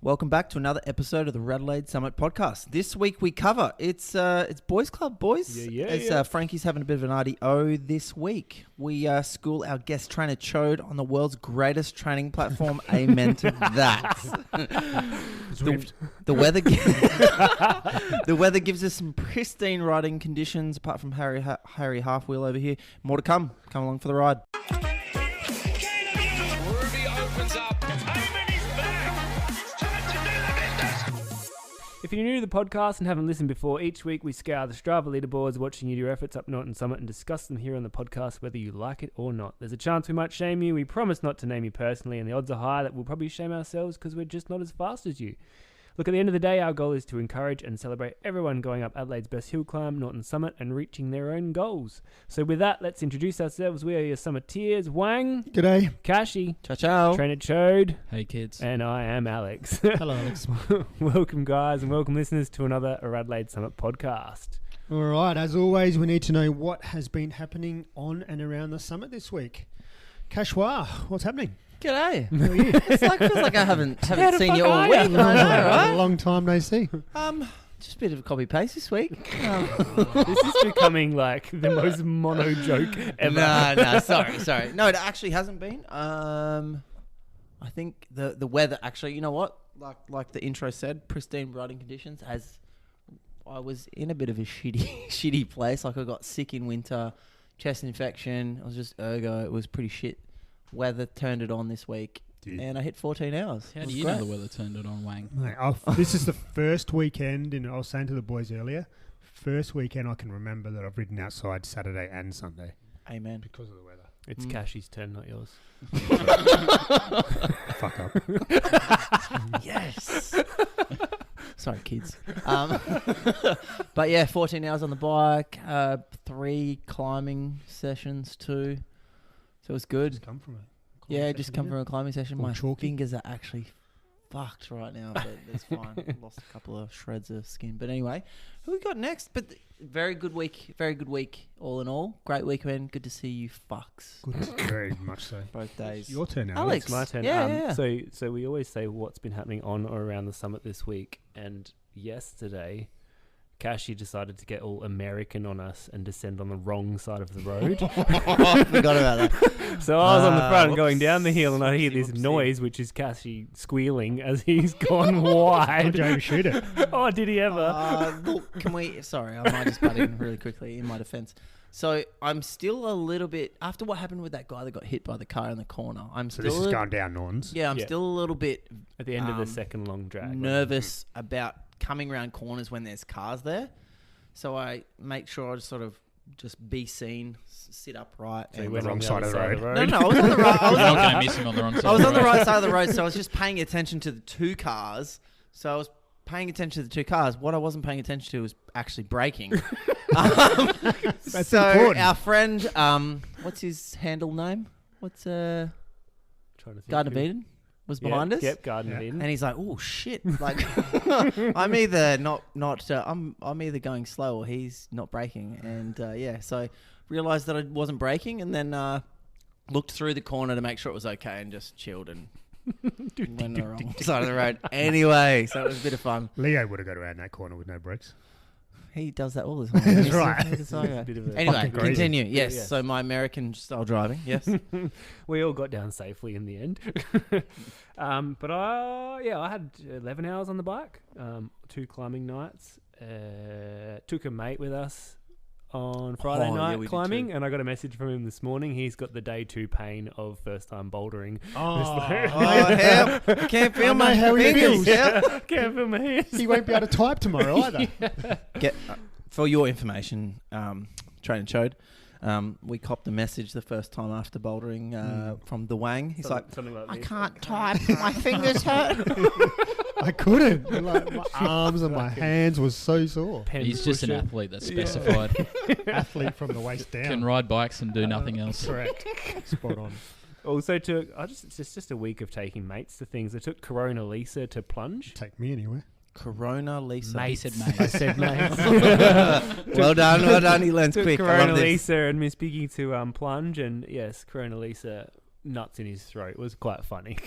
Welcome back to another episode of the RADelaide Summit podcast. This week we cover it's Boys Club Boys. As Frankie's having a bit of an RDO this week. We school our guest trainer Choad on the world's greatest training platform. Amen to that. The weather the weather gives us some pristine riding conditions. Apart from Harry Halfwheel over here, more to come. Come along for the ride. If you're new to the podcast and haven't listened before, each week we scour the Strava leaderboards, watching you do your efforts up Norton Summit and discuss them here on the podcast, whether you like it or not. There's a chance we might shame you. We promise not to name you personally, and the odds are high that we'll probably shame ourselves because we're just not as fast as you. Look, at the end of the day, our goal is to encourage and celebrate everyone going up Adelaide's best hill climb, Norton Summit, and reaching their own goals. So with that, let's introduce ourselves. We are your Summiteers. Wang. G'day. Kashi. Ciao, ciao. Trainer Choad. Hey, kids. And I am Alex. Hello, Alex. Welcome, guys, and welcome, listeners, to another RADelaide Summit podcast. All right, as always, we need to know what has been happening on and around the summit this week. Kashwa, what's happening? G'day. How are you? Feels like I haven't seen you all week. I know, A right? long time no see. Just a bit of a copy paste this week. This is becoming like the most mono joke ever. No, sorry. No, it actually hasn't been. I think the weather actually, you know what? Like the intro said, pristine riding conditions. As I was in a bit of a shitty place. Like I got sick in winter, chest infection. I was just ergo. It was pretty shit. Weather turned it on this week, and I hit 14 hours. How do you know the weather turned it on, Wang? Mate, this is the first weekend, and I was saying to the boys earlier, first weekend I can remember that I've ridden outside Saturday and Sunday. Amen. Because of the weather. It's Kashi's turn, not yours. Fuck up. Yes. Sorry, kids. But yeah, 14 hours on the bike, 3 climbing sessions, 2. So it was good. Just come from Just come from a climbing session. All My chalky. fingers are actually fucked right now, but it's fine. Lost a couple of shreds of skin. But anyway, who we got next? But very good week, all in all. Great weekend. Good to see you fucks. Good, very much so. Both days. Your turn now, Alex. It's my turn. Yeah. So we always say what's been happening on or around the summit this week. And yesterday, Kashi decided to get all American on us and descend on the wrong side of the road. I forgot about that. So I was on the front going down the hill, and I hear this noise, which is Kashi squealing as he's gone wide. Did you overshoot it? Oh, did he ever? Look, sorry, I might just butt in really quickly in my defense. So I'm still a little bit, after what happened with that guy that got hit by the car in the corner, So this is going down Nortons? Yeah, I'm still a little bit At the end of the second long drag. nervous about coming around corners when there's cars there. So I make sure I just be seen, sit upright. So you and went wrong on the side other of the road. No, I was on the right. You're not going to miss him on the wrong side. I was on the right side of the road, so I was just paying attention to the 2 cars. So I was paying attention to the 2 cars. What I wasn't paying attention to was actually braking. That's so important. our friend, what's his handle name? What's Trying to think Garden of who- Eden was behind us. Yep, Garden of Eden. And he's like, "Oh shit!" Like, I'm either I'm either going slow or he's not braking, and so realized that I wasn't braking, and then looked through the corner to make sure it was okay, and just chilled and went on the wrong side of the road. Anyway, so it was a bit of fun. Leo would have got around that corner with no brakes. He does that all the time. That's right. It's a bit of a- Anyway, Fucking crazy. continue. Yes. Yeah. So my American style driving. Yes. We all got down safely in the end. But I had 11 hours on the bike, 2 climbing nights. Took a mate with us on Friday night we did climbing, too. and I got a message from him this morning. He's got the day 2 pain of first time bouldering. Hell, I can't feel I my know how he fingers. feels. Yeah. Can't feel my hands. He won't be able to type tomorrow either. For your information, Trainer Choad, we copped a message the first time after bouldering from the Wang. He's Something like I this. can't type. My fingers hurt. I couldn't. Like, my arms and my hands were so sore. Pen He's just an pusher. athlete that's specified. Athlete from the waist down. Can ride bikes and do nothing else. Correct. Spot on. Also it's just a week of taking mates to things. I took Corona Lisa to plunge. Take me anywhere. Corona Lisa. He said mate. I said mates. Well done. He learns Took quick. I Corona love this. Lisa and Miss Piggy to plunge, and yes, Corona Lisa nuts in his throat. It was quite funny.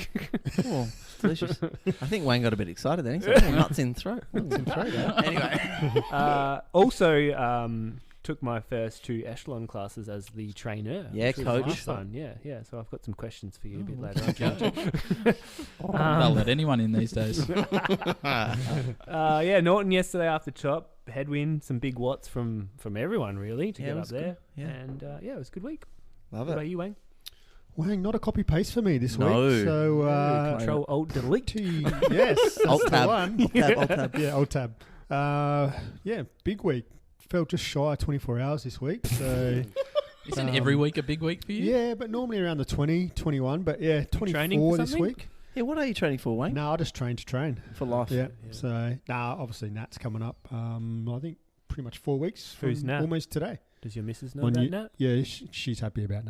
Oh, delicious. I think Wayne got a bit excited then. He said, oh, nuts in throat. Anyway. Also, took my first 2 echelon classes as the trainer. Yeah, which was coach. fun. Yeah. So I've got some questions for you a bit later on. They'll let anyone in these days. Norton yesterday after chop, headwind, some big watts from everyone really to Yeah, get it up was there. good. Yeah. And it was a good week. Love What it. about you, Wayne? Wang, not a copy paste for me this No. week. So Control Alt Delete. yes, that's Alt the tab. one. Alt tab. Yeah, Alt tab. Big week. Felt just shy of 24 hours this week. So Isn't every week a big week for you? yeah, but normally around the 20, 21. But yeah, training 24 for this something? week. Yeah, what are you training for, Wayne? No, I just train to train. For life. Yeah. So obviously Nat's coming up. I think pretty much 4 weeks. Who's from Nat? Almost today. Does your missus know When about you- that? Yeah, she's happy about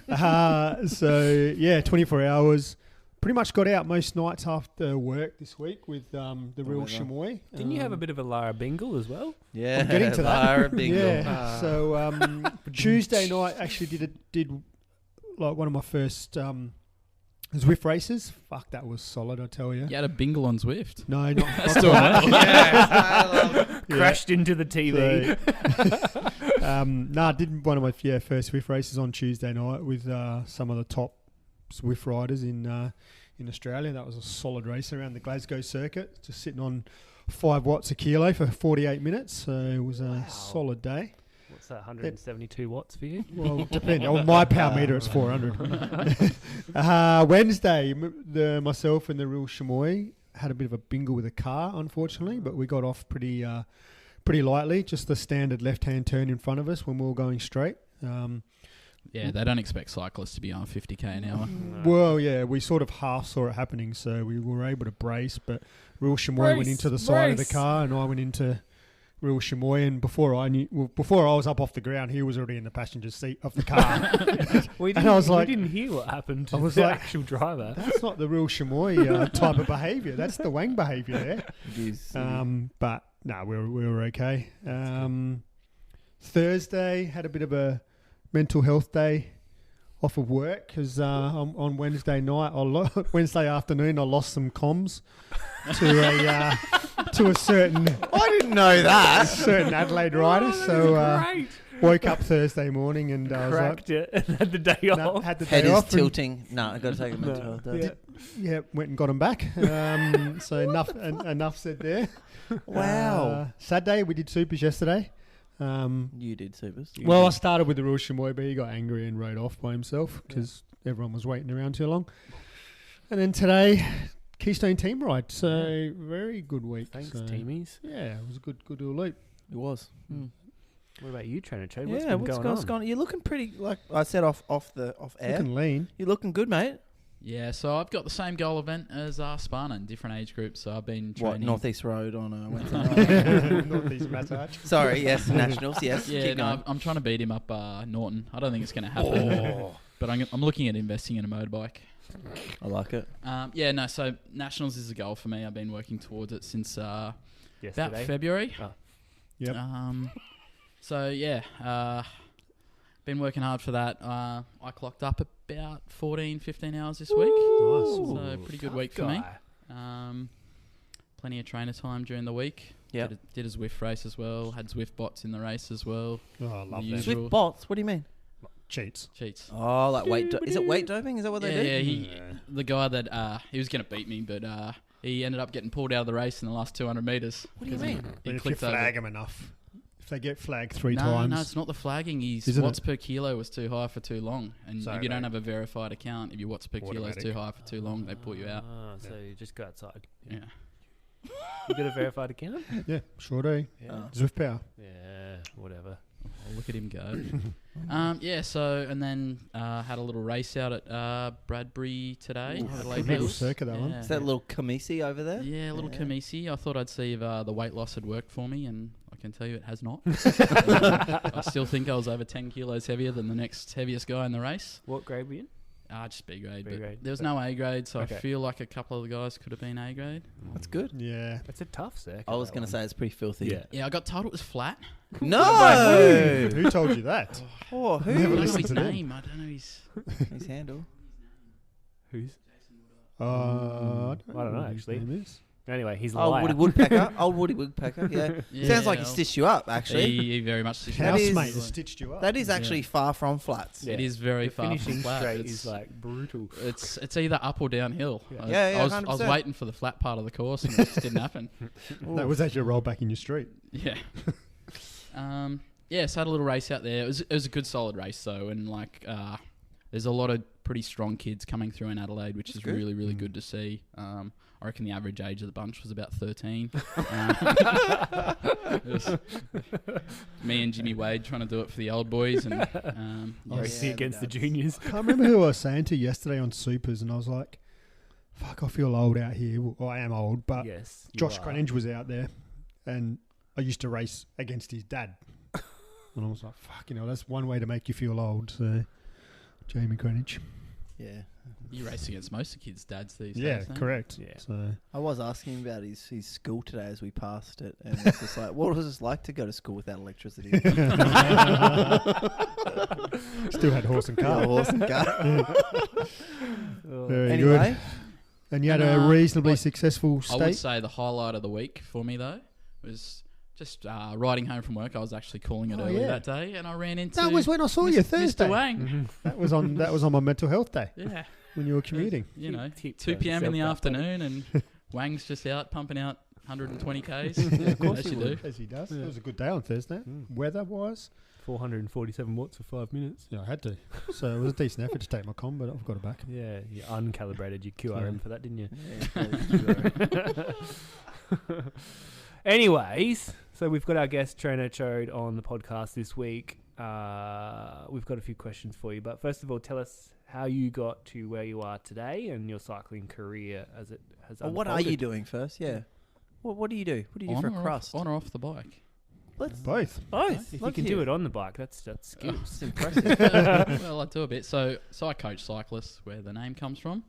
that. 24 hours. Pretty much got out most nights after work this week with the real weather. chamois. Didn't you have a bit of a Lara Bingle as well? Yeah. I'm getting to that. Lara Bingle. Yeah. So Tuesday night actually did like one of my first Zwift races. Fuck, that was solid, I tell you. You had a bingle on Zwift. No, not That's still well. Yeah. Crashed into the TV. I did one of my first Zwift races on Tuesday night with some of the top Zwift riders in Australia. That was a solid race around the Glasgow circuit, just sitting on 5 watts a kilo for 48 minutes. So it was a solid day. What's that, 172 watts for you? Well, depending on my power meter, it's 400. Wednesday, myself and the real chamois had a bit of a bingle with a car, unfortunately, but we got off pretty lightly. Just the standard left-hand turn in front of us when we were going straight. Yeah, they don't expect cyclists to be on 50k an hour. Well, yeah, we sort of half saw it happening, so we were able to brace, but real chamois went Brace, into the side of the brace. car, and I went into real chamois, and before I was up off the ground, he was already in the passenger seat of the car. We And I was like- we didn't hear what happened to I was the like- actual driver. That's not the real chamois type of behaviour. That's the Wang behaviour there. It is. But no, we were okay. Thursday had a bit of a mental health day off of work because on Wednesday night, Wednesday afternoon, I lost some comms to a certain I didn't know that. certain Adelaide rider. Great. Woke up Thursday morning and I was like, Cracked it and had the day no, off. had the Head day is off. and- tilting. No, I got to take a mental health day. Yeah, went and got him back. So enough said there. Wow. Saturday we did supers yesterday. You did, Supers. Well, I started with the real chamois, but he got angry and rode off by himself because everyone was waiting around too long. And then today, Keystone team ride. So very good week. Thanks, so, teamies. Yeah, it was a good little loop. It was. What about you, Trainer Choad? Yeah, what's going on? You're looking pretty, like I said off air. Looking lean. You're looking good, mate. Yeah, so I've got the same goal event as Sparna in different age groups. So I've been training. What, Northeast Road on a Wednesday night? Northeast massage. Sorry, yes, Nationals, yes. Yeah, Keep no, going. I'm trying to beat him up Norton. I don't think it's going to happen. But I'm looking at investing in a motorbike. I like it. So Nationals is a goal for me. I've been working towards it since about Yesterday. February. Oh. Yep. Been working hard for that. I clocked up about 14, 15 hours this week. Nice. So pretty good week for me. Plenty of trainer time during the week. Yeah. Did a Zwift race as well. Had Zwift bots in the race as well. Oh, I love The that. usual- Swift bots, what do you mean? Cheats. Cheats. Oh, like weight. Is it weight doping? Is that what they do? Yeah. The guy that he was going to beat me, but he ended up getting pulled out of the race in the last 200 meters. What do you 'cause mean? But He if you clicked over. flag them enough, if they get flagged three No, times, no, it's not the flagging. His Isn't watts it? per kilo was too high for too long. And So if you don't they- have a verified account, if your watts per kilo is Automatic. too high for too long, they put you out. So you just go outside. Yeah. You got a verified account? yeah, sure do. Yeah. Zwift power. Yeah, whatever. Oh, look at him go. And then had a little race out at Bradbury today. Ooh, RADelaide little Hills. circuit, that one. Yeah. Is that little Kamisi over there? Yeah, a little Yeah. Kamisi. I thought I'd see if the weight loss had worked for me, and I can tell you it has not. I still think I was over 10 kilos heavier than the next heaviest guy in the race. What grade were you in? Just B grade. B But grade. there was no A grade, so Okay. I feel like a couple of the guys could have been A grade. That's good. Yeah. It's a tough circuit. I was that going one. to say it's pretty filthy. Yeah. Yeah, I got told it was flat. No. Who told you that? Oh, I who? Never don't know listened his to them. name. I don't know his... His handle. Who's? I I don't know, what his actually. name is. Anyway, he's a Old liar. Woody Woodpecker. Old Woody Woodpecker. Yeah. Yeah, Sounds like he well, stitched you up. Actually, He very much... That Housemate is- has stitched you up. that is actually far from flats. Yeah. It is very the far from finishing flat. straight It's, is like brutal. it's either up or downhill. Yeah. Yeah, I was 100%. waiting for the flat part of the course and it just didn't happen. That was actually a roll back in your street. Yeah. Yeah, so I had a little race out there. It was a good solid race though, and like there's a lot of pretty strong kids coming through in Adelaide, which is good. really, really good to see. I reckon the average age of the bunch was about 13. It was me and Jimmy Wade trying to do it for the old boys, and Racing against the juniors. I can't remember who I was saying to yesterday on Supers, and I was like, fuck, I feel old out here. Well, I am old, but Yes. you Josh are. Greenidge was out there, and I used to race against his dad. And I was like, fuck, that's one way to make you feel old. So, Jamie Greenidge. Yeah. you race against most of the kids' dads these Yeah, days. no? correct. Yeah. So, I was asking him about his school today as we passed it, and it's just like, what was it like to go to school without electricity? still had horse and Yeah, car. horse and car. Very Anyway, good. And you had And, a reasonably like, successful I would state. say the highlight of the week for me though was just riding home from work. I was actually calling it Oh, early yeah. that day, and I ran into That was when I saw you Thursday. Mr. Wang. Mhm. That was on my mental health day Yeah, when you were commuting. you know, Keep 2 p.m. in the yourself updated. afternoon, and Wang's just out pumping out 120 k's. Yeah, of course as he you do. would, as he does. Yeah. It was a good day on Thursday. Mm. Weather-wise, 447 watts for 5 minutes. yeah, I had to. So it was a decent effort to take my com, but I've got it back. Yeah, you uncalibrated your QRM Yeah. for that, didn't you? yeah. Anyways, so we've got our guest Trainer Choad on the podcast this week. We've got a few questions for you, but first of all, tell us how you got to where you are today and your cycling career as it has Well, what are you doing first? Yeah. What do you do? What do you do On for or a crust? on or off the bike? Let's Both. both. If you can do it on the bike, that's skills. It's impressive. Well, I do a bit. So I coach cyclists, where the name comes from.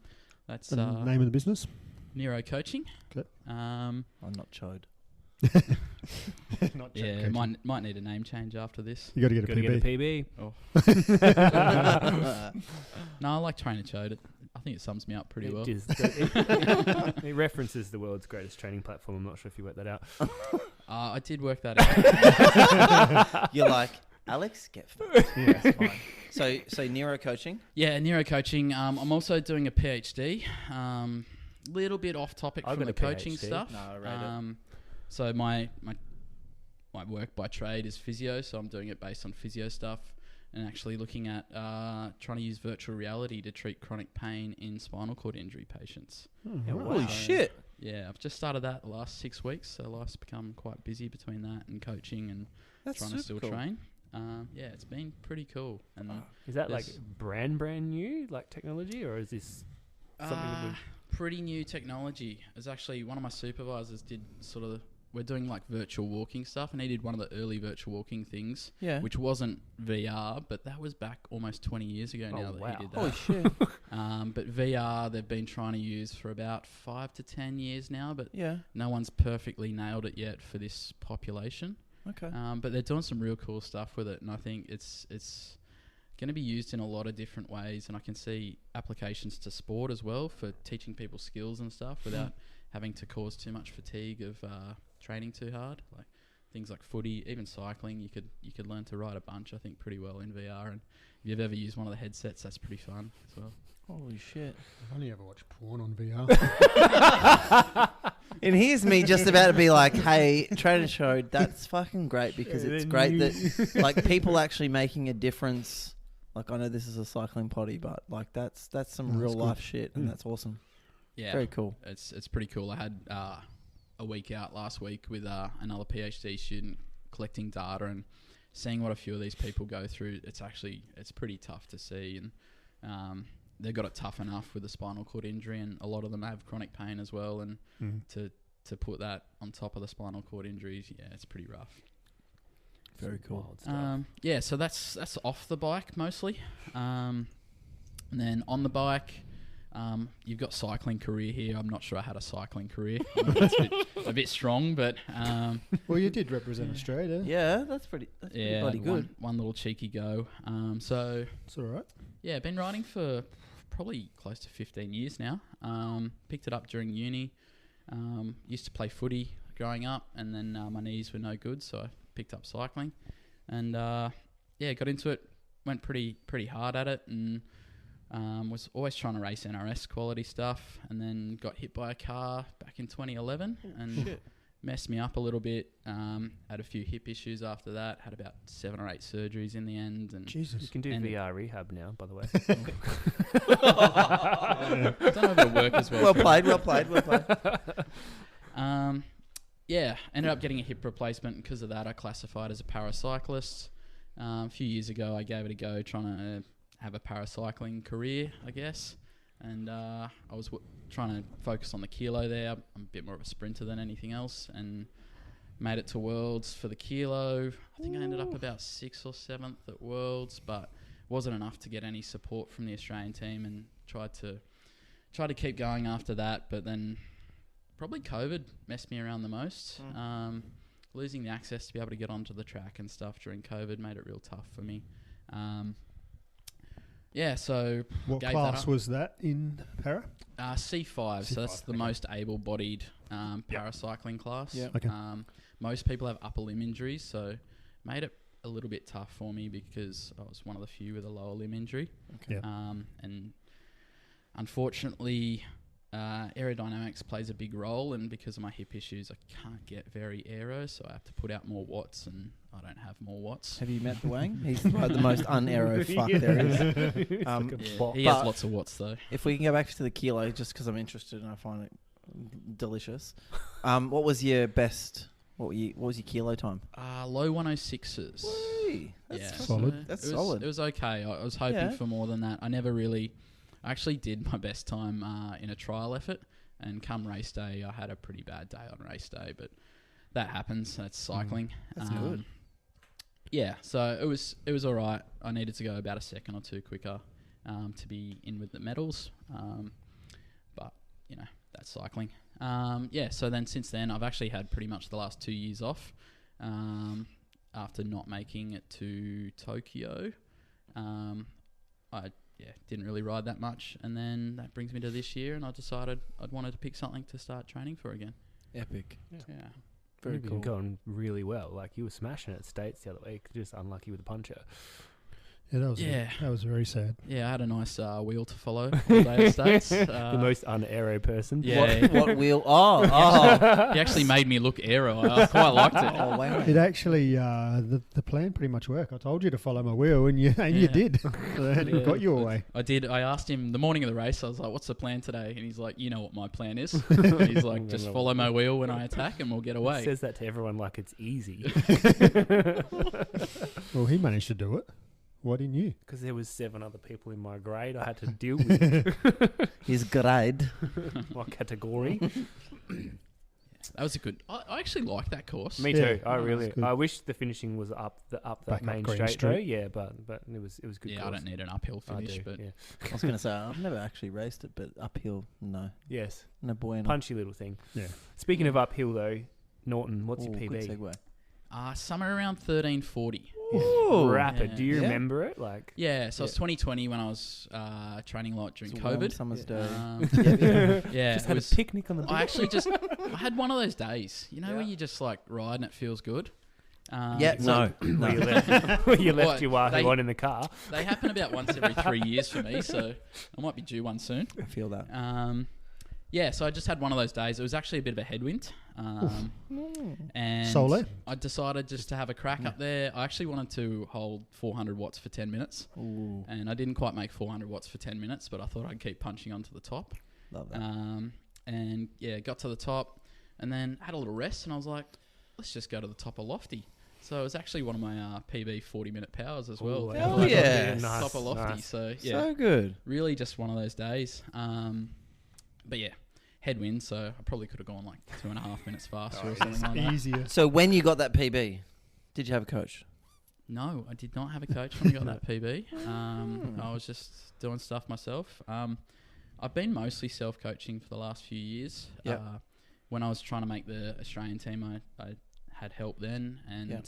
That's The name of the business. Neuro Coaching. Okay. I'm not Chode. Not Yeah, might need a name change after this. You got to get a Got to get a PB. PB. No, I like Trainer Choad. I think it sums me up pretty well. It references the world's greatest training platform. I'm not sure if you worked that out. I did work that out. You're like, Alex, get fucked. Yeah, that's fine. So neuro coaching. Yeah, Neuro Coaching. I'm also doing a PhD. Little bit off topic I've from got the a coaching PhD. stuff. No, I read it. So my work by trade is physio, so I'm doing it based on physio stuff, and actually looking at trying to use virtual reality to treat chronic pain in spinal cord injury patients. Yeah, Holy wow. shit. Yeah, I've just started that the last 6 weeks, so life's become quite busy between that and coaching and That's trying to still super cool. train. Yeah, it's been pretty cool. And Is that like There's- brand new, like technology, or is this something that we've... pretty new technology. It's actually one of my supervisors did sort of. We're doing like virtual walking stuff, and he did one of the early virtual walking things, Yeah. which wasn't VR, but that was back almost 20 years ago now Oh, that wow. he did that. Holy shit. But VR they've been trying to use for about 5 to 10 years now, but Yeah. no one's perfectly nailed it yet for this population. Okay. But they're doing some real cool stuff with it, and I think it's going to be used in a lot of different ways, and I can see applications to sport as well for teaching people skills and stuff without having to cause too much fatigue of training too hard. Like things like footy, even cycling, you could learn to ride a bunch, I think, pretty well in VR. And if you've ever used one of the headsets, that's pretty fun as well. Holy shit. I've only ever watched porn on VR. And here's me just about to be like, hey, Trainer Choad, that's fucking great because Yeah, it's then great you- that like people actually making a difference. Like I know this is a cycling potty, but like that's some No, real that's life good. shit, and that's awesome. Yeah, Very cool. it's pretty cool. I had a week out last week with another PhD student collecting data and seeing what a few of these people go through. It's pretty tough to see, and they've got it tough enough with a spinal cord injury, and a lot of them have chronic pain as well. And to put that on top of the spinal cord injuries, yeah, it's pretty rough. Very cool. Wild stuff. Yeah, so that's off the bike mostly. And then on the bike, you've got cycling career here. I'm not sure I had a cycling career. It's a bit strong, but Well, you did represent Australia. Yeah, that's pretty bloody good. One little cheeky go. So It's all right. yeah, been riding for probably close to 15 years now. Picked it up during uni. Used to play footy growing up, and then my knees were no good, so I picked up cycling, and got into it. Went pretty hard at it, and was always trying to race NRS quality stuff, and then got hit by a car back in 2011 and messed me up a little bit. Had a few hip issues after that. Had about 7 or 8 surgeries in the end. And Jesus. You can do VR rehab now, by the way. I don't know if it'll work as well. Well played. Ended up getting a hip replacement. Because of that, I classified as a paracyclist. A few years ago, I gave it a go, trying to have a paracycling career, I guess. And I was trying to focus on the kilo there. I'm a bit more of a sprinter than anything else, and made it to Worlds for the kilo. I think I ended up about 6th or 7th at Worlds, but wasn't enough to get any support from the Australian team, and tried to keep going after that. But then probably COVID messed me around the most. Losing the access to be able to get onto the track and stuff during COVID made it real tough for me. So What gave class that up. was that in para? C5, so that's the okay. most able-bodied paracycling class. Yep. Okay. Most people have upper limb injuries, so made it a little bit tough for me because I was one of the few with a lower limb injury. Yeah. And unfortunately, aerodynamics plays a big role, and because of my hip issues, I can't get very aero, so I have to put out more watts, and I don't have more watts. Have you met the Wang? He's the most un-aero fuck there is. He has But- lots of watts though. If we can go back to the kilo, just because I'm interested and I find it delicious. What was your best? What was your kilo time? Low 106s. Whee, that's Yeah, solid. so That's it was, solid. It was okay. I was hoping Yeah. for more than that. I actually did my best time in a trial effort, and come race day, I had a pretty bad day on race day, but that happens. That's cycling. That's good. Yeah, so it was all right. I needed to go about a second or two quicker to be in with the medals, but that's cycling. So then since then, I've actually had pretty much the last 2 years off after not making it to Tokyo. I didn't really ride that much, and then that brings me to this year, and I decided I'd wanted to pick something to start training for again. Epic. Yeah. Very You've cool. been going really well. Like, you were smashing it at States the other week, just unlucky with the puncher. Yeah, that was very sad. Yeah, I had a nice wheel to follow all day at States. The most un-aero person. Yeah. What wheel? Oh. He actually made me look aero. I quite liked it. Oh, wow. It actually, the plan pretty much worked. I told you to follow my wheel, and you did. So it got you away. I did. I asked him the morning of the race. I was like, "What's the plan today?" And he's like, "You know what my plan is." He's like, "Just follow my wheel when I attack, and we'll get away." He says that to everyone like it's easy. Well, he managed to do it. Why didn't you? Because there was 7 other people in my grade I had to deal with. His grade. My category. That was a good. I actually like that course. Me Yeah, too. I that really. was good. I wish the finishing was up that Back up main Green straight though. Street. Yeah, but it was good. Yeah, I course. don't need an uphill I finish, do, but yeah. I was going to say, I've never actually raced it, but uphill, no. Yes, No bueno. punchy little thing. Yeah. Speaking of uphill though, Norton, what's your Ooh, good PB? segue. somewhere around 1340. Ooh. Rapid. Yeah. Do you Yeah. remember it? Like, Yeah, so it was Yeah. 2020 when I was training a lot during It's a warm COVID. summer's Yeah. day. Yeah, just it had was, a picnic on the beach. I actually I had one of those days, where you just like ride and it feels good. Yeah, it's no. like- where you left, where you left What, your Wahoo they- on in the car. They happen about once every 3 years for me, so I might be due one soon. I feel that. So I just had one of those days. It was actually a bit of a headwind. And Solo? I decided just to have a crack up there. I actually wanted to hold 400 watts for 10 minutes. Ooh, And I didn't quite make 400 watts for 10 minutes, but I thought I'd keep punching onto the top. love that. Got to the top and then had a little rest, and I was like, let's just go to the top of Lofty. So it was actually one of my PB 40-minute powers as well. Ooh, Hell wow. yeah. Nice, Top of Lofty. nice. So, So good. really just one of those days. But yeah, headwind, so I probably could have gone like 2.5 minutes faster or something like that. Easier. So when you got that PB, did you have a coach? No, I did not have a coach when I got that PB. I was just doing stuff myself. I've been mostly self-coaching for the last few years. Yep. When I was trying to make the Australian team, I had help then. And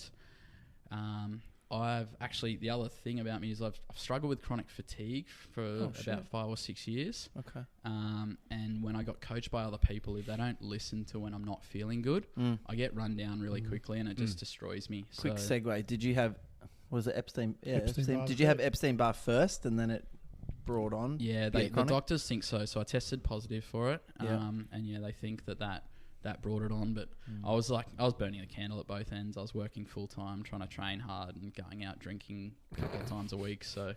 I've actually, the other thing about me is I've struggled with chronic fatigue for about 5 or 6 years. Okay. And when I got coached by other people, if they don't listen to when I'm not feeling good, I get run down really quickly and it just destroys me. Quick so segue. Did you have, was it Epstein? Yeah, Epstein-Barr Did you have Epstein-Barr first and then it brought on? Yeah, the doctors think so. So I tested positive for it. And they think that brought it on. But I was burning the candle at both ends. I was working full time, trying to train hard and going out drinking a couple of times a week. So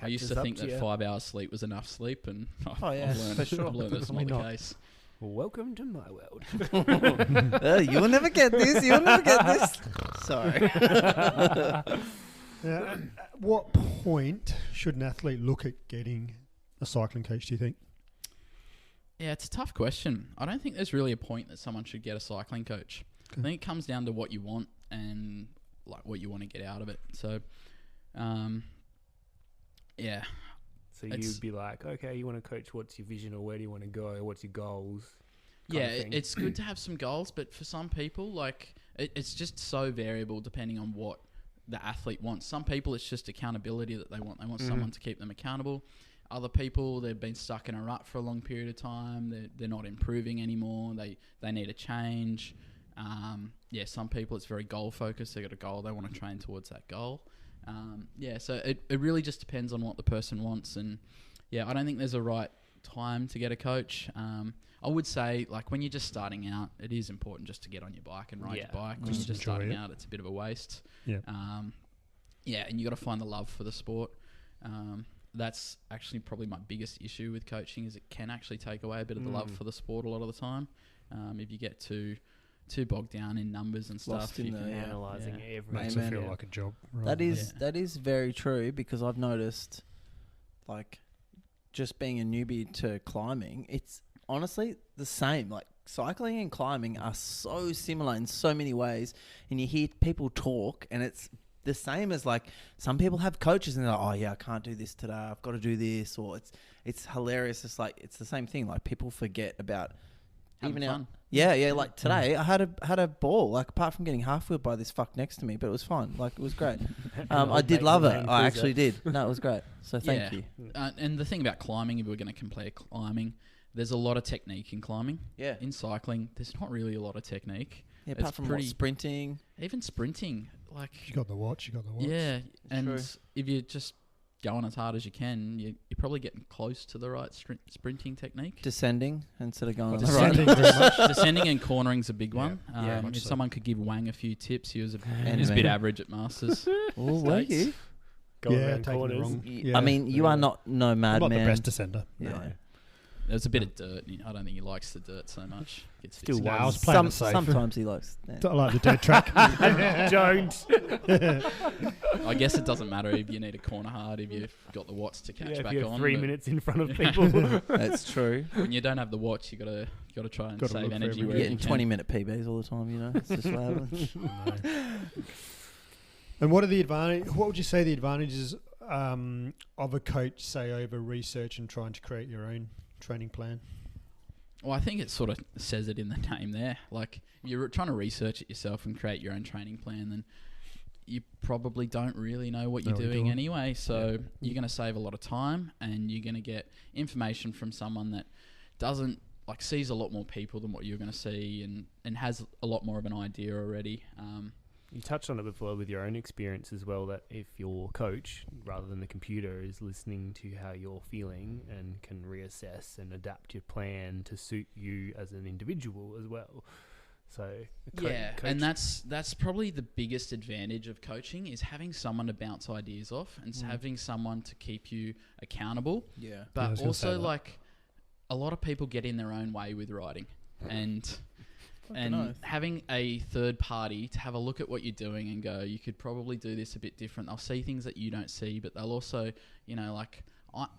I used to think that 5 hours sleep was enough sleep, and I've learned that's not the case. Welcome to my world. You'll never get this. You'll never get this. Sorry. At what point should an athlete look at getting a cycling coach, do you think? Yeah, it's a tough question. I don't think there's really a point that someone should get a cycling coach. I think it comes down to what you want and like what you want to get out of it. So, So you'd be like, okay, you want to coach, what's your vision or where do you want to go? What's your goals? It's good to have some goals, but for some people, like it's just so variable depending on what the athlete wants. Some people, it's just accountability that they want. They want someone to keep them accountable. Other people, they've been stuck in a rut for a long period of time. They're not improving anymore. They need a change. Some people, it's very goal focused. They got a goal. They want to train towards that goal. So it really just depends on what the person wants. And I don't think there's a right time to get a coach. I would say, like, when you're just starting out, it is important just to get on your bike and ride your bike. When you're just starting out, it's a bit of a waste. And you got to find the love for the sport. That's actually probably my biggest issue with coaching, is it can actually take away a bit of the love for the sport a lot of the time. If you get too bogged down in numbers and Lost stuff, in analysing everything. Makes it feel like a job. That is very true, because I've noticed, like, just being a newbie to climbing, it's honestly the same. Like, cycling and climbing are so similar in so many ways, and you hear people talk and it's the same as, like, some people have coaches and they're like, oh yeah, I can't do this today, I've got to do this, or it's hilarious. It's like, it's the same thing. Like, people forget about having fun. Like today I had a ball, like, apart from getting half-wheeled by this fuck next to me, but it was fun. Like, it was great. I did love it. I actually did. No, it was great. So thank you. And the thing about climbing, if we're going to compare climbing, there's a lot of technique in climbing. Yeah. In cycling, there's not really a lot of technique. Yeah, apart from sprinting. Even sprinting, like, You got the watch. yeah, and True. if you're just going as hard as you can, you're probably getting close to the right sprinting technique. Descending instead of going on the Descending right. very much. Descending and cornering's a big one. much If so. someone could give Wang a few tips, he was a bit average at Masters. Oh, were States. you? Going Yeah, around taking it corners. wrong. Y- Yeah. I mean, you are not no I'm madman. not the best descender. Yeah. No. There's a bit of dirt. I don't think he likes the dirt so much. Gets a bit Still sick. No, I was playing it safe. Sometimes he likes. Yeah. I like the dirt track. Don't. I guess it doesn't matter if you need a corner hard, if you've got the watts to catch If back you have on. 3 but minutes in front of people. That's true. when you don't have the watch, you gotta try and Gotta save look for energy. every Where You're you getting can. 20-minute PBs all the time, you know. It's just what happens. And what are the advantage? What would you say the advantages of a coach, say, over research and trying to create your own training plan? Well, I think it sort of says it in the name there. Like, if you're trying to research it yourself and create your own training plan, then you probably don't really know what you're doing anyway. So you're going to save a lot of time, and you're going to get information from someone that doesn't, like, sees a lot more people than what you're going to see, and has a lot more of an idea already. You touched on it before with your own experience as well, that if your coach, rather than the computer, is listening to how you're feeling and can reassess and adapt your plan to suit you as an individual as well. So and that's probably the biggest advantage of coaching, is having someone to bounce ideas off and having someone to keep you accountable. Yeah. I But was gonna say also, that. like, a lot of people get in their own way with writing, and having a third party to have a look at what you're doing and go, you could probably do this a bit different. They'll see things that you don't see, but they'll also, like,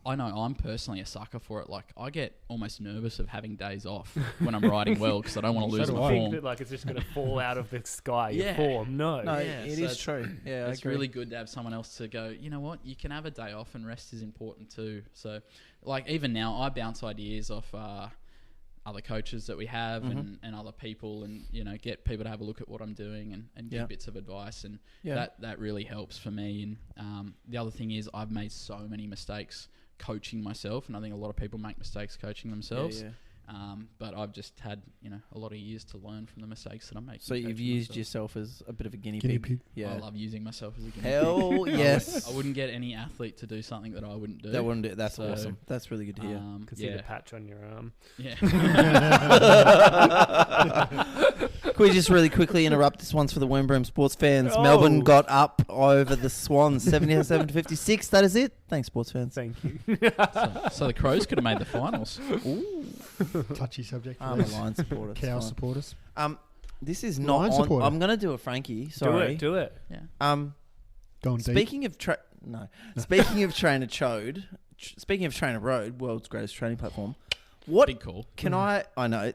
I know I'm personally a sucker for it. Like, I get almost nervous of having days off when I'm riding well because I don't want to lose do my I. Think form. that like it's just going to fall out of the sky. Your Yeah. form, no. No, Yeah, it so is true. Yeah, I It's agree. really good to have someone else to go, you know what, you can have a day off and rest is important too. So, like, even now, I bounce ideas off other coaches that we have and other people, and, you know, get people to have a look at what I'm doing and give bits of advice. And that really helps for me. And the other thing is I've made so many mistakes coaching myself, and I think a lot of people make mistakes coaching themselves. But I've just had, you know, a lot of years to learn from the mistakes that I'm making. So you've coaching used myself. yourself as a bit of a guinea Guinea pig. pig. Yeah. I love using myself as a guinea pig. Hell yes. I wouldn't get any athlete to do something that I wouldn't do. That wouldn't do. That's So, awesome. That's really good to hear. Can see the patch on your arm. Yeah. Can we just really quickly interrupt? This one's for the Wimberham sports fans. Oh. Melbourne got up over the Swans, 77-56. That is it. Thanks, sports fans. Thank you. So the Crows could have made the finals. Touchy subject. I'm a Lion supporter. it's Cow fine. supporters. This is not Lion on. supporter. I'm going to do a Frankie. Sorry. Do it. Yeah. Going deep. Speaking of Speaking of Trainer Choad, speaking of Trainer Road, world's greatest training platform. What Big call. can I know.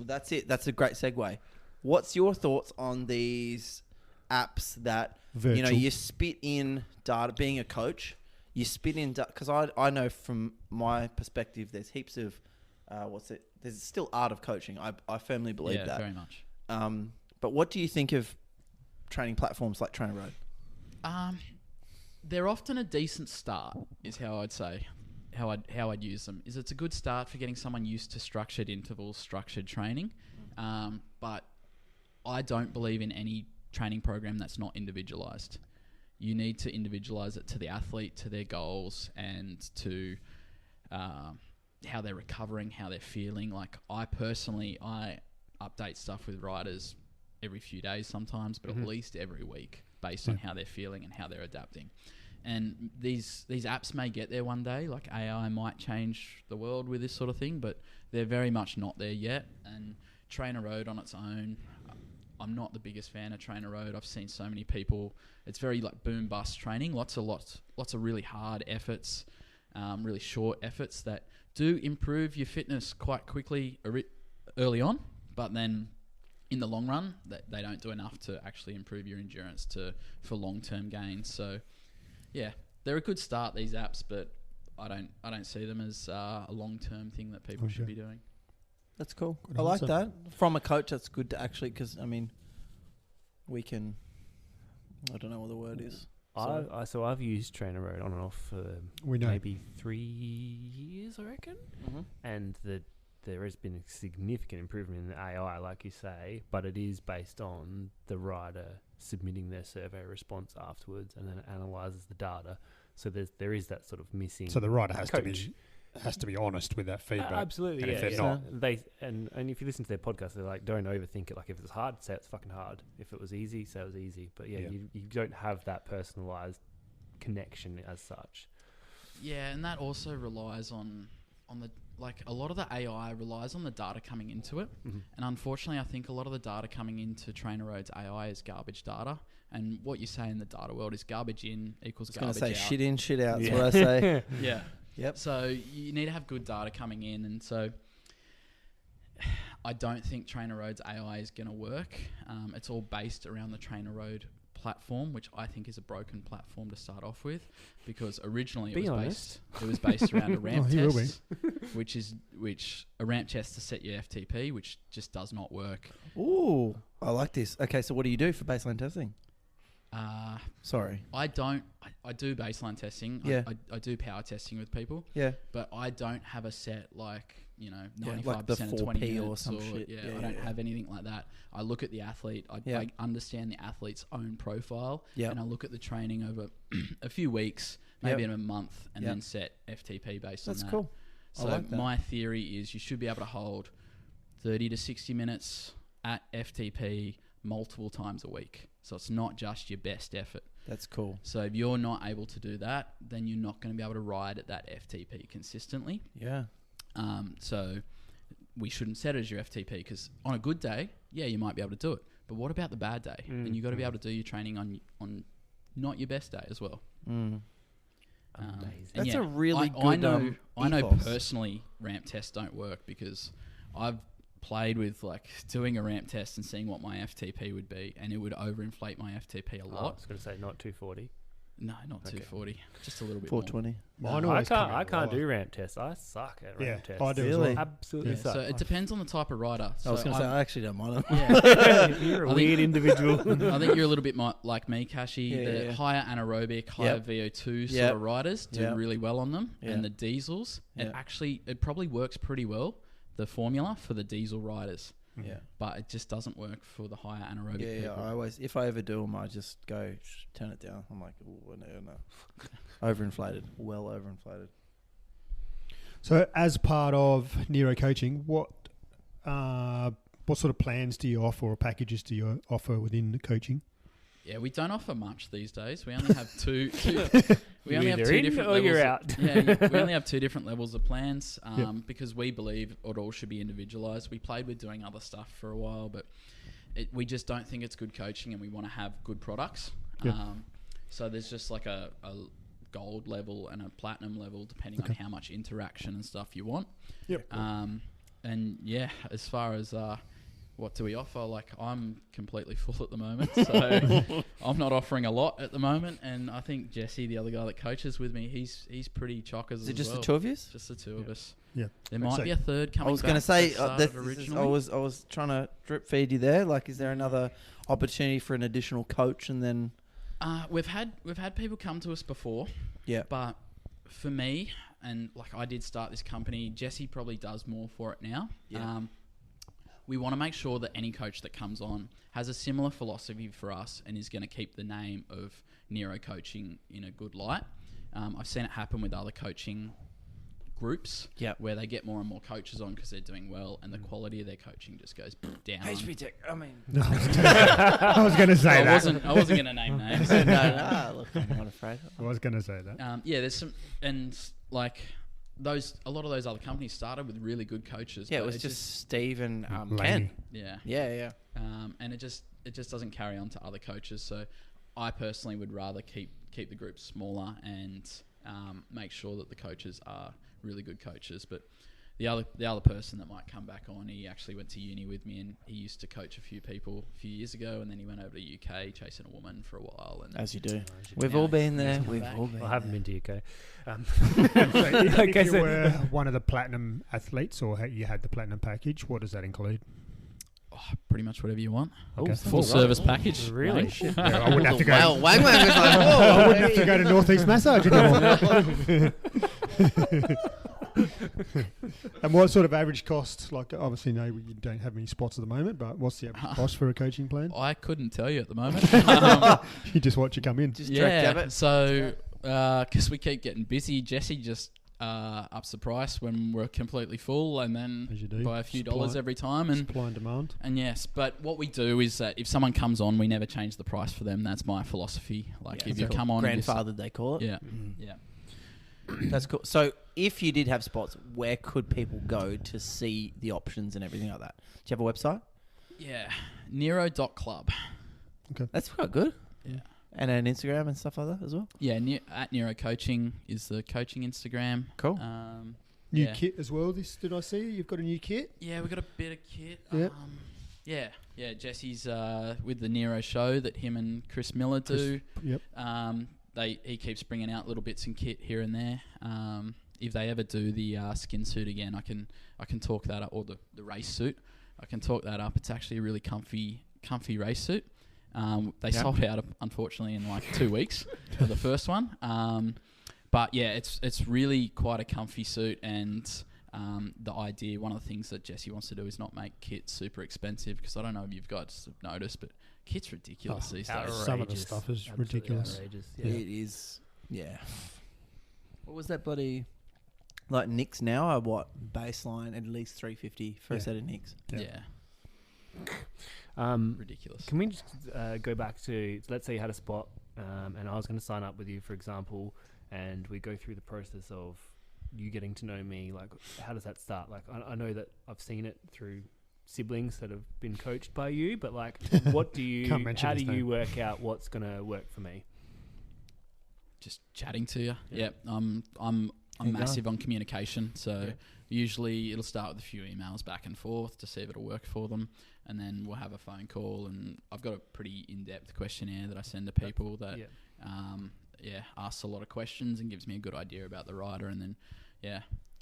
That's it. That's a great segue. What's your thoughts on these apps that Virtual. you know you spit in data? Being a coach, you spit in because I know from my perspective, there's heaps of There's still art of coaching. I firmly believe that. Very much. But what do you think of training platforms like Trainer Road? They're often a decent start, is how I'd say. How I'd use them is it's a good start for getting someone used to structured intervals, structured training. But I don't believe in any training program that's not individualized. You need to individualize it to the athlete, to their goals, and to how they're recovering, how they're feeling. Like, I personally update stuff with riders every few days sometimes, but at least every week, based on how they're feeling and how they're adapting. And these apps may get there one day. Like, AI might change the world with this sort of thing, but they're very much not there yet. And Trainer Road on its own, I'm not the biggest fan of Trainer Road. I've seen so many people. It's very like boom bust training. Lots of really hard efforts, really short efforts that do improve your fitness quite quickly early on, but then in the long run, they don't do enough to actually improve your endurance for long-term gains. So, yeah, they're a good start, these apps, but I don't see them as a long-term thing that people should be doing. That's cool. Good I like answer. that. From a coach, that's good to actually, because, I mean, we can, I don't know what the word is. So I've used Trainer Road on and off for We know. maybe 3 years, I reckon. And there has been a significant improvement in the AI, like you say, but it is based on the rider submitting their survey response afterwards, and then it analyzes the data. So there is that sort of missing. So the rider has coach. to be honest with that feedback. Absolutely, And yeah. if they're yeah. not- And if you listen to their podcast, they're like, don't overthink it. Like, if it's hard, say it's fucking hard. If it was easy, say it was easy. But yeah. You don't have that personalized connection as such. Yeah, and that also relies on the, like, a lot of the AI relies on the data coming into it. And unfortunately, I think a lot of the data coming into Trainer Road's AI is garbage data. And what you say in the data world is garbage in equals garbage out. I was going to say shit in, shit out. That's Yeah. what I say. Yeah. Yep. So you need to have good data coming in, and so I don't think Trainer Road's AI is going to work. It's all based around the Trainer Road platform, which I think is a broken platform to start off with, because originally it was based around a ramp he will test, which a ramp test to set your FTP, which just does not work. Ooh, I like this. Okay, so what do you do for baseline testing? Sorry. I do baseline testing. Yeah. I do power testing with people. Yeah. But I don't have a set, like, 95% like the of 20 4P or minutes some shit. Yeah, Yeah, I don't yeah. have anything like that. I look at the athlete. I understand the athlete's own profile. Yeah. And I look at the training over a few weeks, maybe in a month, and then set FTP based on that. That's cool. I So like that. my theory is you should be able to hold 30 to 60 minutes at FTP multiple times a week. So it's not just your best effort. That's cool. So if you're not able to do that, then you're not going to be able to ride at that FTP consistently. Yeah. So we shouldn't set it as your FTP, because on a good day, you might be able to do it. But what about the bad day? And you've got to be able to do your training on not your best day as well. Amazing. That's a really I good. I know ethos. personally ramp tests don't work because I've played with like doing a ramp test and seeing what my FTP would be, and it would overinflate my FTP a I lot. was going to say not 240. No, not 240, just a little bit 420. Mine I always come can't. I in can't lower. do ramp tests. I suck at Yeah, ramp tests. I do as Really? well. Absolutely Yeah. suck. So it depends on the type of rider. I was So going to say I actually don't mind them. yeah. You're a I think- weird individual. I think you're a little bit like me, Kashi. Yeah, The yeah. higher anaerobic, higher VO2 sort Yep. of riders do Yep. really well on them, Yeah. and the diesels. Yeah. It probably works pretty well, the formula for the diesel riders, Yeah. but it just doesn't work for the higher anaerobic Yeah, people. I always, if I ever do them, I just go turn it down. I'm like, oh, no. Overinflated. Well overinflated. So, as part of Nero coaching, what sort of plans do you offer or packages do you offer within the coaching? Yeah, we don't offer much these days. We only have two we only have You're two in different or levels. you're of- out. We only have two different levels of plans because we believe it all should be individualized. We played with doing other stuff for a while, but we just don't think it's good coaching, and we want to have good products. Yep. So there's just like a gold level and a platinum level depending on how much interaction and stuff you want. Yep. And yeah, as far as what do we offer? Like, I'm completely full at the moment, so I'm not offering a lot at the moment. And I think Jesse, the other guy that coaches with me, he's pretty chockers. Is it as just well. the two of you? Just the two of us. Yeah. There might So- be a third coming. I was going to back say that started originally. I was trying to drip feed you there. Like, is there another opportunity for an additional coach? And then We've had people come to us before. Yeah. But for me, and like I did start this company, Jesse probably does more for it now. Yeah. We want to make sure that any coach that comes on has a similar philosophy for us and is going to keep the name of Nero Coaching in a good light. I've seen it happen with other coaching groups where they get more and more coaches on because they're doing well, and the quality of their coaching just goes down. HP Tech. I mean, No, I was going to say that. I wasn't going to name names. no. Look, I'm not afraid. I was going to say that. Yeah, there's some, and like a lot of those other companies started with really good coaches. Yeah, it but was just Steve and Ken. Laney. yeah, Yeah. and it just doesn't carry on to other coaches. So I personally would rather keep the group smaller and make sure that the coaches are really good coaches. But the other person that might come back on, he actually went to uni with me, and he used to coach a few people a few years ago, and then he went over to UK chasing a woman for a while. And As you do. you We've do. all been there. He's come We've back. all been I haven't there. been to UK. So if Okay, you so- were one of the platinum athletes or you had the platinum package, what does that include? pretty much whatever you want. Okay. Full service package. Really? Right? Shit. Yeah, I wouldn't have to go. Well, Wagman was like, I wouldn't have to go to Northeast Massage anymore. And what sort of average cost? Like, obviously, no, you don't have any spots at the moment, but what's the average cost for a coaching plan? I couldn't tell you at the moment. You just watch it come in. Just direct Yeah, debit. so because we keep getting busy, Jesse just ups the price when we're completely full, and then As you do. by a few Supply- dollars every time. And Supply and demand. yes, but what we do is that if someone comes on, we never change the price for them. That's my philosophy. Like Yeah, if you so come on, and you s- grandfathered, they call it. yeah, Mm. yeah. That's cool. So, if you did have spots, where could people go to see the options and everything like that? Do you have a website? Yeah, Nero.club. That's quite good. Yeah. And an Instagram and stuff like that as well. Yeah, at Nero Coaching is the coaching Instagram. Cool. New Yeah. kit as well. Did I see you've got a new kit? Yeah, we've got a bit of kit. Yep. Yeah. Jesse's with the Nero show that him and Chris Miller do. Yep. He keeps bringing out little bits and kit here and there. If they ever do the skin suit again, I can talk that up, or the race suit. I can talk that up. It's actually a really comfy race suit. They sold out, unfortunately, in like 2 weeks for the first one. But yeah, it's really quite a comfy suit, and the idea, one of the things that Jesse wants to do is not make kit super expensive, because I don't know if you've guys have noticed, but kit's ridiculous these days. Some of the stuff is Absolutely ridiculous. outrageous. Yeah. It is. Yeah. What was that bloody... Like Nicks now are what? Baseline at least $350 for a Yeah. set of Nicks. Yeah. Ridiculous. Can we just go back to, let's say you had a spot and I was going to sign up with you, for example, and we go through the process of you getting to know me. Like, how does that start? Like, I know that I've seen it through siblings that have been coached by you, but like, what do you, Can't mention how his do you name. work out what's going to work for me? just chatting to you. Yeah. I'm There you go. massive on communication, so usually it'll start with a few emails back and forth to see if it'll work for them, and then we'll have a phone call, and I've got a pretty in-depth questionnaire that I send to people that asks a lot of questions and gives me a good idea about the rider, and then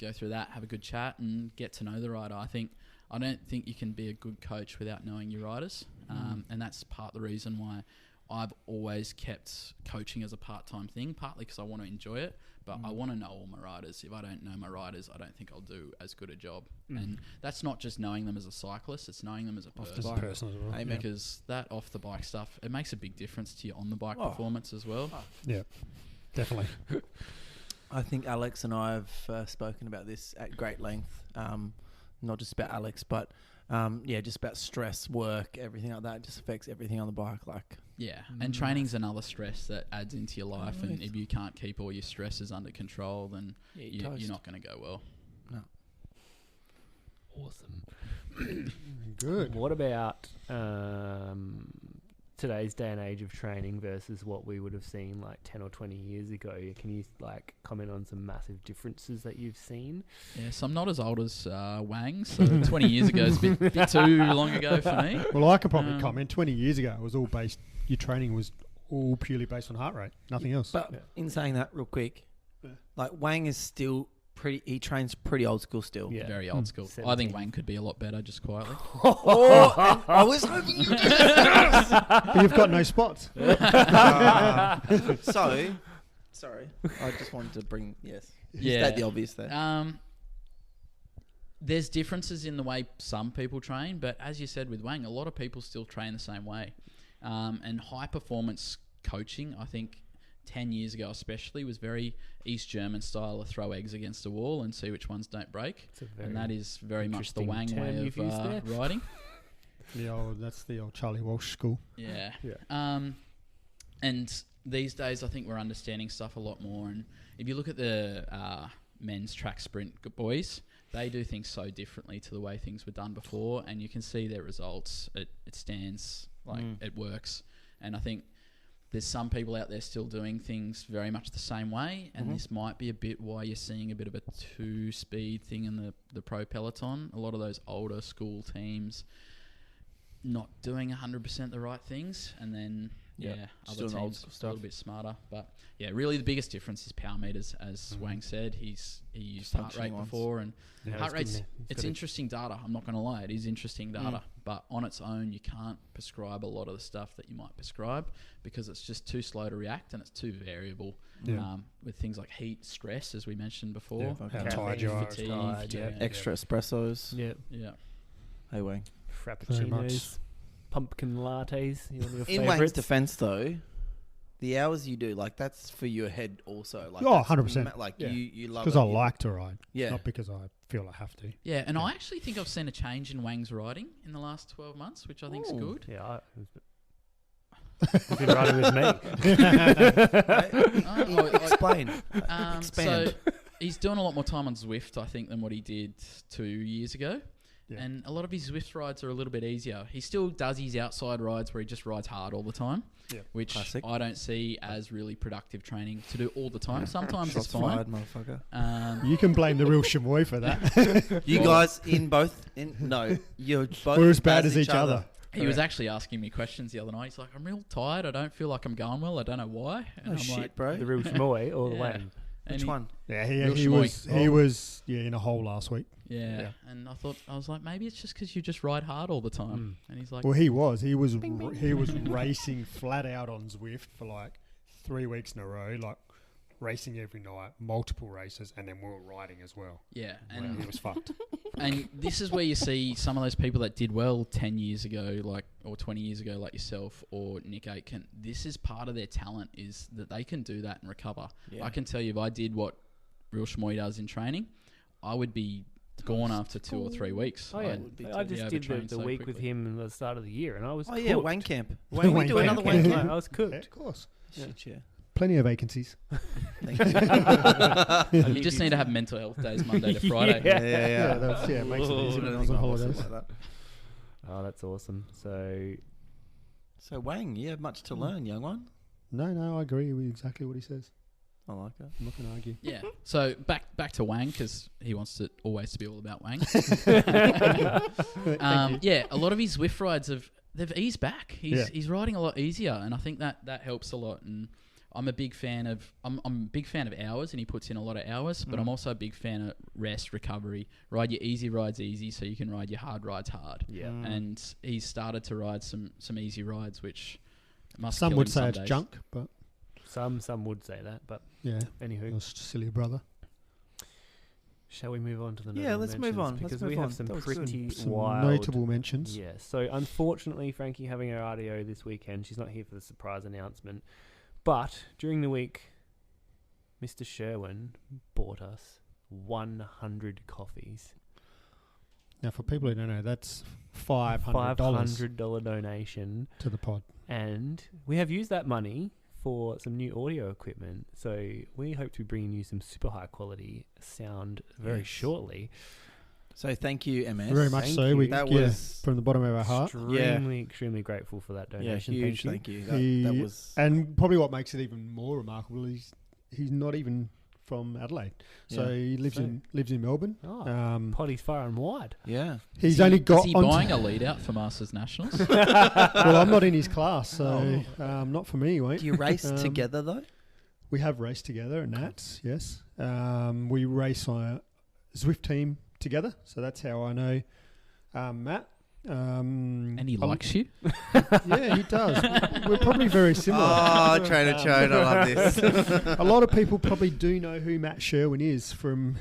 go through that, have a good chat, and get to know the rider. I don't think you can be a good coach without knowing your riders, and that's part of the reason why I've always kept coaching as a part-time thing, partly because I want to enjoy it, but I want to know all my riders. If I don't know my riders, I don't think I'll do as good a job. And that's not just knowing them as a cyclist, it's knowing them as a person. As well. Amen. Because that off-the-bike stuff, it makes a big difference to your on-the-bike performance as well. Yeah, definitely. I think Alex and I have spoken about this at great length. Not just about Alex, but just about stress, work, everything like that. It just affects everything on the bike. And training's another stress that adds into your life, and if you can't keep all your stresses under control, then you're not going to go well. No. Awesome. Good. What about today's day and age of training versus what we would have seen like 10 or 20 years ago? Can you comment on some massive differences that you've seen? Yes, I'm not as old as Wang, so 20 years ago is a bit too long ago for me. Well, I could probably comment. 20 years ago, it was all based. Your training was all purely based on heart rate, nothing else. But in saying that, real quick, Wang is still he trains pretty old school still. Yeah. Very old school. 17. I think Wang could be a lot better, just quietly. I was hoping you But you've got no spots. Sorry. I just wanted to bring, Yeah. state the obvious there. There's differences in the way some people train, but as you said with Wang, a lot of people still train the same way. And high performance coaching, I think 10 years ago especially, was very East German style of throw eggs against a wall and see which ones don't break. And that is very much the Wang way of riding. That's the old Charlie Walsh school. Yeah. And these days I think we're understanding stuff a lot more, and if you look at the men's track sprint boys, they do things so differently to the way things were done before, and you can see their results. It stands, it works. And I think there's some people out there still doing things very much the same way, and this might be a bit why you're seeing a bit of a two-speed thing in the pro peloton. A lot of those older school teams not doing 100% the right things, and then other doing old teams school a stuff. little bit smarter. But really the biggest difference is power meters, as Wang said. He used heart rate Functioning ones. before, and heart rate's it's got interesting data. I'm not going to lie, it is interesting data, but on its own you can't prescribe a lot of the stuff that you might prescribe because it's just too slow to react and it's too variable. With things like heat, stress, as we mentioned before, How tired you are. fatigue, Extra espressos. Yeah. Hey, Wang. Very much. Frappuccinos, pumpkin lattes. Your In Wang's favourites. defense, though, the hours you do, that's for your head also. 100%. You love it. Because I like to ride. Yeah. Not because I feel I have to. Yeah, and I actually think I've seen a change in Wang's riding in the last 12 months, which I think's good. Yeah, you've been riding with me. Explain. Expand. So he's doing a lot more time on Zwift, I think, than what he did 2 years ago. Yeah. And a lot of his Zwift rides are a little bit easier. He still does his outside rides where he just rides hard all the time, which Classic. I don't see as really productive training to do all the time. Sometimes it's Shots fine. fired, motherfucker. You can blame the real Chamoy for that. You guys you're both We're as bad as each other. He was actually asking me questions the other night. He's like, I'm real tired. I don't feel like I'm going well. I don't know why. And I'm shit, like, bro. The real Chamoy or the Yeah. Wang? and Which one? Yeah, Real he Chamoy. was in a hole last week. Yeah. And I was like, maybe it's just because you just ride hard all the time. And he's like, Well, he was racing flat out on Zwift for 3 weeks in a row, racing every night, multiple races, and then we were riding as well. yeah. And And he was fucked. and this is where you see some of those people that did well 10 years ago, or 20 years ago, like yourself or Nick Aitken. This is part of their talent, is that they can do that and recover. Yeah. I can tell you, if I did what Real Shmoy does in training, I would be gone after 2 or 3 weeks. Oh, yeah. would be I too. just Yeah, did overtrained the so week with quickly. him at the start of the year, and I was Oh, cooked. yeah, Wang Camp. Wang, we do Wang another Camp. Wang Yeah, Camp. I was Yeah, cooked. of course. Shit, yeah. Plenty of vacancies. Thank you. You just need to have mental health days Monday to Friday. Yeah. It makes it easy when I was on holidays. Oh, that's awesome. So, So Wang, you have much to learn, young one. No, I agree with exactly what he says. I like it. I'm not going to argue. Yeah. So back to Wang, because he wants it always to be all about Wang. Yeah, a lot of his Zwift rides they've eased back. He's riding a lot easier, and I think that helps a lot. And I'm a big fan of I'm a big fan of hours, and he puts in a lot of hours. But I'm also a big fan of rest, recovery. Ride your easy rides easy, so you can ride your hard rides hard. Yeah. And he's started to ride some easy rides, which must. Some kill would him say some it's days. junk, but Some would say that, but yeah, anywho. Australia brother. Shall we move on to the Yeah, notable let's move mentions? on. Let's Because move we have on. some That was pretty Some wild notable mentions. Yeah, so unfortunately, Frankie having her RDO this weekend. She's not here for the surprise announcement. But during the week, Mr. Sherwin bought us 100 coffees. Now, for people who don't know, that's $500 $500 donation. to the pod. And we have used that money for some new audio equipment. So we hope to be bringing you some super high quality sound very Yes. shortly. So thank you, MS. Very much Thank so. you. We, That yeah, was from the bottom of our heart. Extremely grateful for that yeah, donation. huge. Thank you. Thank you. That He- was And probably what makes it even more remarkable is he's not even from Adelaide. So Yeah. he lives in Melbourne. Oh, Potty's far and wide. yeah. He's only got Is he onto- buying a lead out for Masters Nationals? Well, I'm not in his class, so not for me, wait. Do you race Um, together though? We have raced together at Nats, yes. We race on a Zwift team together, so that's how I know Matt. And he likes you? Yeah, he does. We're probably very similar. Oh, Trainer Choad, I love this. A lot of people probably do know who Matt Sherwin is from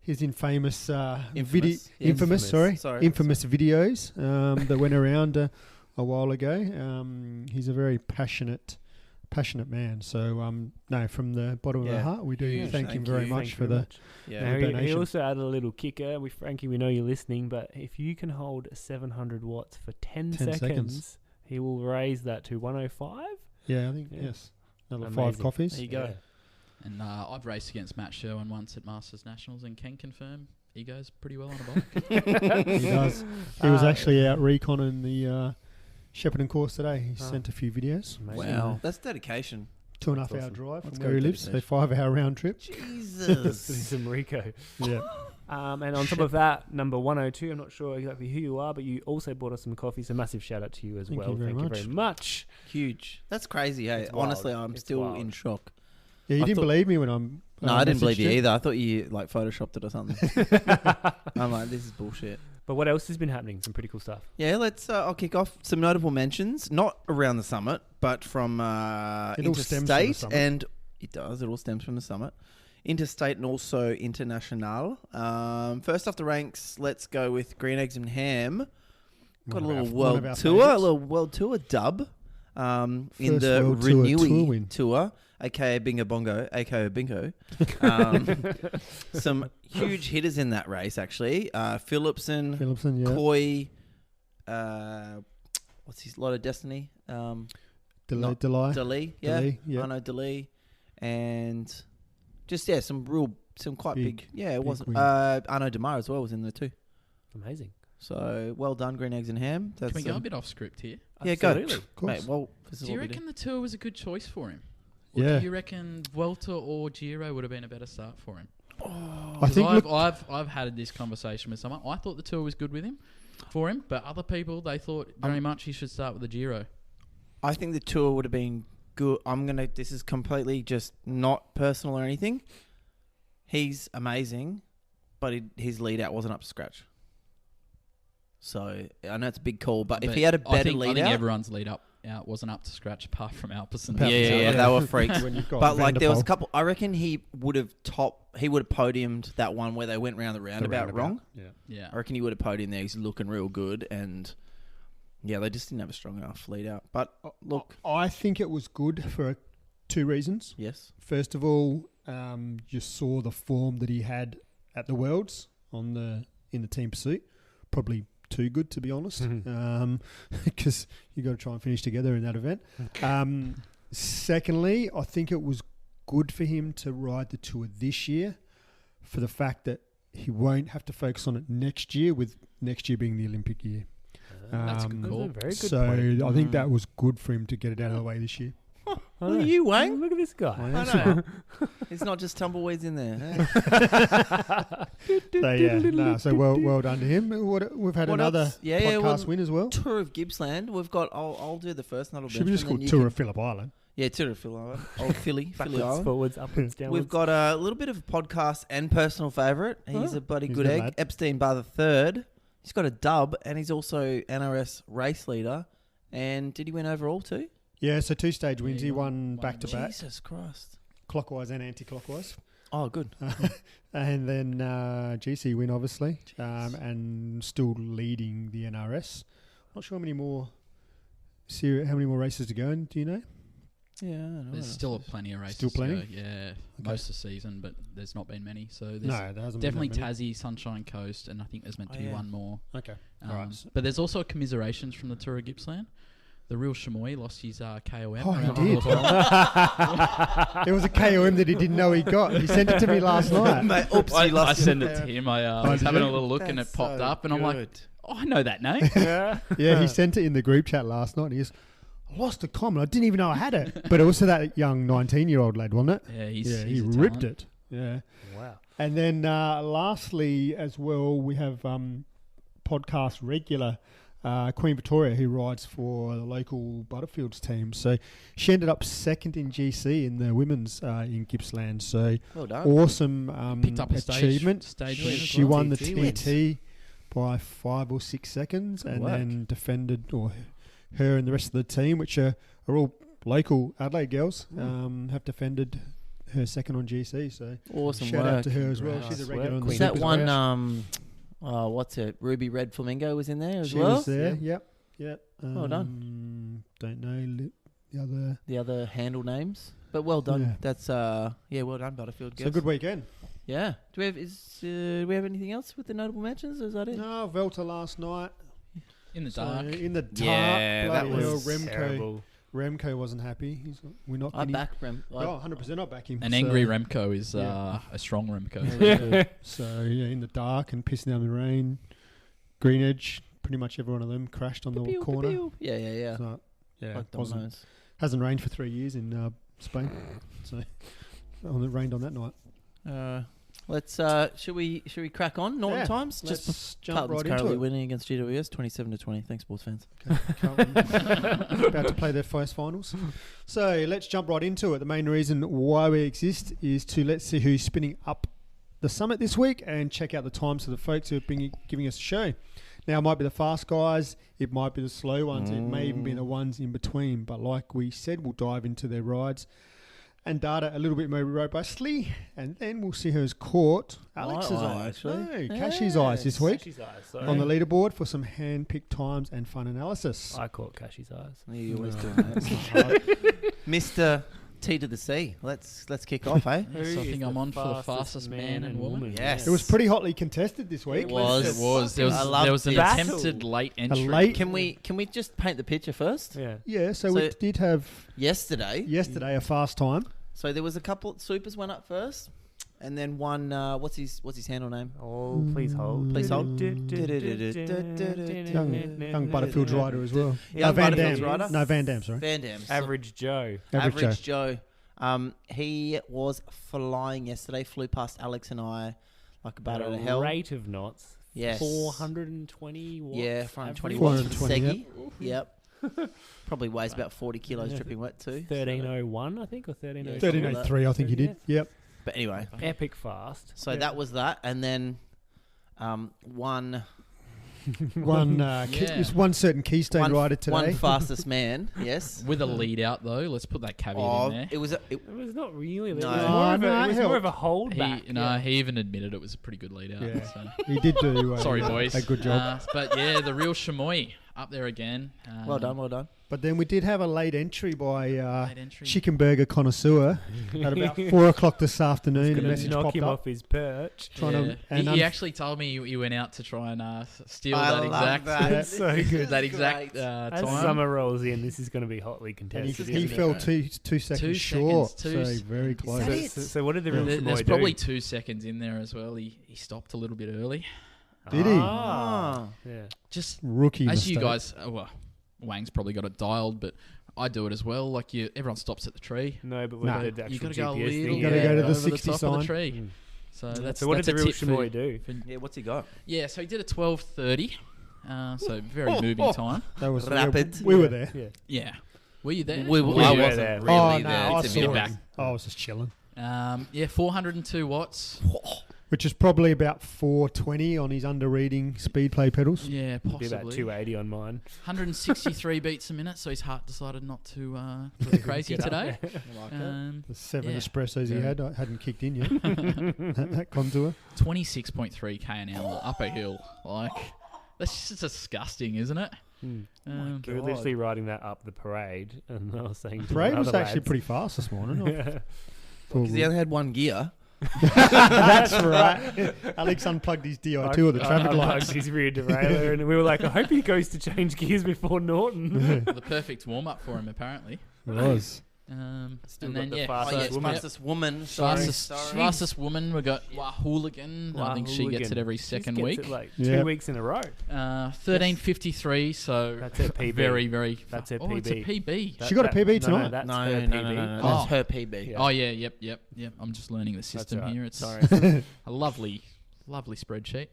his infamous Infamous. Yeah, infamous Sorry. videos that went around a while ago. He's a very passionate man. So no, from the bottom of Yeah. our heart, we do Huge thank him thank very you. much Thank you for very the. much. Yeah. Now, he donation. also added a little kicker. Frankie, we know you're listening, but if you can hold 700 watts for 10 seconds. seconds, he will raise that to 105. Yeah, I think Yeah. yes. Another Amazing. 5 coffees. There you go. And I've raced against Matt Sherwin once at Masters Nationals and can confirm he goes pretty well on a bike. He does. He was actually out reconning the Shepparton course today. He sent a few videos. Amazing. Wow, that's dedication. 2.5 That's hour awesome. drive Let's from go where he to lives, the so 5 hour round trip. Jesus. Some Rico. Yeah. And on top of that, number 102, I'm not sure exactly who you are, but you also bought us some coffee, so massive shout out to you as Thank well. you very Thank much. you very much. Huge. That's crazy. Hey, It's wild. honestly, I'm It's still wild. in shock. Yeah, you I didn't thought- believe me when I'm. No, I didn't believe messaged you either. I thought you like photoshopped it or something. I'm like, this is bullshit. But what else has been happening? Some pretty cool stuff. Yeah, let's. I'll kick off some notable mentions, not around the summit, but from It all stems from the interstate, summit. and it does. It all stems from the summit, interstate, and also international. First off the ranks, let's go with Green Eggs and Ham. Got a little world tour, a little world tour dub. In First the world tour Renewy win. tour, aka Bingo Bongo, aka Bingo. Some huge hitters in that race, actually. Phillipson, yeah. Coy, what's his lot of Destiny? Delay. Dalee, yeah. Dalee, yeah. Arno Dalee, and just some quite big. Big- Yeah, it big wasn't. win. Arno Demar as well was in there too. Amazing. So well done, Green Eggs and Ham. That's Can we go a bit off script here? yeah, go. Absolutely. Of course. Mate, well, this is Do you what we do. reckon the tour was a good choice for him? Or Yeah. do you reckon Vuelta or Giro would have been a better start for him? I 'Cause think. I've had this conversation with someone. I thought the tour was good for him, but other people they thought very much he should start with the Giro. I think the tour would have been good. This is completely just not personal or anything. He's amazing, but his lead out wasn't up to scratch. So I know it's a big call, but if he had a better I lead think out, everyone's lead out wasn't up to scratch apart from Alpecin. yeah, they were freaks. when you've got But like there was a Vanderpoel. couple. I reckon he would have podiumed that one where they went round the roundabout wrong. Yeah. Yeah. I reckon he would have podiumed there. He's looking real good, and yeah, they just didn't have a strong enough lead out. But look, I think it was good for 2 reasons. yes, First of all, you saw the form that he had at the Worlds in the team pursuit. Probably too good, to be honest, because you got to try and finish together in that event. Secondly, I think it was good for him to ride the tour this year, for the fact that he won't have to focus on it next year, with next year being the Olympic year. That's a good call. Very good So point. I think that was good for him to get it out of the way this year. Look at you, Wayne. Look at this guy. I know. It's not just tumbleweeds in there. So well done to him. We've had What another else? Yeah, podcast win as well. Tour of Gippsland. We've got. I'll do the first. And Should we just call Tour of Phillip Island? Yeah, Tour of Phillip Island. Old Philly Backwards, Island. forwards, upwards, downwards. We've got a little bit of a podcast and personal favourite. He's a bloody He's good a good egg. lad. Epstein Bar the Third. He's got a dub, and he's also NRS race leader. And did he win overall too? Yeah, so 2-stage wins. Yeah, he he won won back to back, Jesus Christ. clockwise and anti-clockwise. Oh, good. And then GC win, obviously, and still leading the NRS. Not sure how many more races to go. Do you know? Yeah, I know. There's still plenty of races. Still plenty? To go. Yeah, most of the season, but there's not been many. So there's No, there hasn't definitely been that Tassie, Sunshine Coast, and I think there's meant to be one more. many. Okay. Alright. But there's also commiserations from the Tour of Gippsland. The real Chamois lost his KOM. Oh, he around did. Wollongong. There was a KOM that he didn't know he got. He sent it to me last night. Mate, oops, I you lost sent it to him. I was did having you? a little look and it popped up, and I'm like, oh, I know that name. Yeah. Yeah, he sent it in the group chat last night. And he goes, I lost a comment. I didn't even know I had it. But also that young 19-year-old lad, wasn't it? Yeah, He he's a ripped talent. it. Yeah. Wow. And then lastly, as well, we have podcast regular Queen Victoria, who rides for the local Butterfields team. So she ended up second in GC in the women's in Gippsland. So Well done. awesome Picked up a achievement. stage win as She well. won the TT wins. TT by 5 or 6 seconds, Good and work. then defended, or her and the rest of the team, which are all local Adelaide girls, have defended her second on GC. So Awesome shout work. out to her as well. Congrats. She's a Nice regular work, on the Queen. Was that Super one, Splash. what's it? Ruby Red Flamingo was in there as She well? was there. Yep. Well done. Don't know the other. The other handle names. But well done. Yeah. That's, well done, Butterfield. It's a good weekend. Yeah. Do we have anything else with the notable mentions? Or is that it? No, Velta last night. In the So, dark. in the dark. Yeah, bloody that hell, was terrible. Remco wasn't happy. We're not I getting. back Rem. Oh, 100% I back him. An So- angry Remco is yeah. a strong Remco. So yeah, in the dark and pissing down the rain. Green Edge, pretty much every one of them crashed on the Pew, pew, corner. pew. Yeah. So, yeah, Like wasn't, dominoes. hasn't rained for 3 years in Spain. So it rained on that night. Let's should we crack on Norton Yeah, times? let's Just jump Carlton's right currently into it. winning against GWS 27-20. Thanks, sports fans. Carlton about to play their first finals. So let's jump right into it. The main reason why we exist is to let's see who's spinning up the summit this week and check out the times of the folks who have been giving us a show. Now, it might be the fast guys, it might be the slow ones, it may even be the ones in between. But like we said, we'll dive into their rides and data a little bit more robustly, and then we'll see who's caught Alex's eye, eyes. actually. No, Cashy's eyes this week Cashy's eyes, sorry. on the leaderboard for some hand-picked times and fun analysis. I caught Cashy's eyes. You always do that. Mr. T to the C. Let's kick off, eh? Who So I is think I'm on for the fastest man and woman. Yes. It was pretty hotly contested this week. It was. It was. There I loved was an this. attempted late entry. late- Can we just paint the picture first? Yeah. Yeah, so we So- did have Yesterday, a fast time. so there was a couple. Supers went up first, and then one. What's his handle name? Oh, please hold. Please hold. Young Butterfield's rider as well. Young Van Butterfield's Dam. rider? No, Van Dam, sorry. Van Dam. Average Joe. Average Joe. He was flying yesterday. Flew past Alex and I like a bat out of hell. Rate of knots. Yes. 420 watts. Yeah, 420 average. watts for 420, Segi. Yep. Probably weighs about 40 kilos dripping wet too. 1301, I think, or 1302. 1303, I think he did. Yep. But anyway, Epic fast. so that was that, and then one One certain Keystone rider today. one fastest man. Yes. With a lead out though, let's put that caveat in there. It was. It was not really. No. It was more of a holdback. He even admitted it was a pretty good lead out. Yeah. So. He did do Sorry, boys. a good job. But yeah, the real Chamois up there again. Well done. But then we did have a late entry by Late entry. Chicken Burger Connoisseur at about 4 o'clock this afternoon. A Gonna message knock popped him up. off his perch. Trying Yeah. to, and He actually told me he went out to try and steal I that love exact that. Yeah. So good. that exact Great. As time. summer rolls in, this is going to be hotly and contested. he isn't fell it? 2 seconds short. So very close. that it? So what did the real There's Chamois probably do? 2 seconds in there as well. He stopped a little bit early. Did he? Ah. Yeah. Just Rookie as you mistake. guys, Wang's probably got it dialed, but I do it as well. Like everyone stops at the tree. No, but with No. the actual You got to GPS go a thing. little You gotta go to the over 60 top of sign. the tree. Mm. So that's So what that's did the a real tip Chamoy do? Yeah, what's he got? Yeah, so he did a 12:30. So very moving time. That was Rapid. We were there. Yeah. Yeah. Were you there? I you wasn't there? really Oh, no, there I to saw be it. honest. I was just chilling. Yeah, 402 watts. Which is probably about 420 on his under-reading speed play pedals. Yeah, Be about possibly. 280 on mine. 163 beats a minute, so his heart decided not to go crazy Get up today. there. The 7 Yeah. espressos he Yeah. had hadn't kicked in yet. that contour. 26.3 k an hour up a hill. Like, that's just disgusting, isn't it? Hmm. Um, We were literally riding that up the parade, and I was saying to Parade the was other actually lads- pretty fast this morning. Yeah. Because he only had one gear. That's right. Alex unplugged his DI2 of the traffic I lights. plugged his rear derailleur, and we were like, I hope he goes to change gears before Norton. the perfect warm up for him, apparently. It was. Still And got then the yeah, fastest woman. Fastest woman. Sorry. fastest woman. We got Hooligan. I think she gets it every second She week. gets it like Yeah. 2 weeks in a row. 13:53. So That's her PB. very, very. That's her Oh, it's a PB. PB. She got a PB No, tonight? that's No, her no, PB. no, no, no. Oh. That's her PB. Yeah. Oh yeah, yep. I'm just learning the system right. here. It's Sorry. a lovely spreadsheet.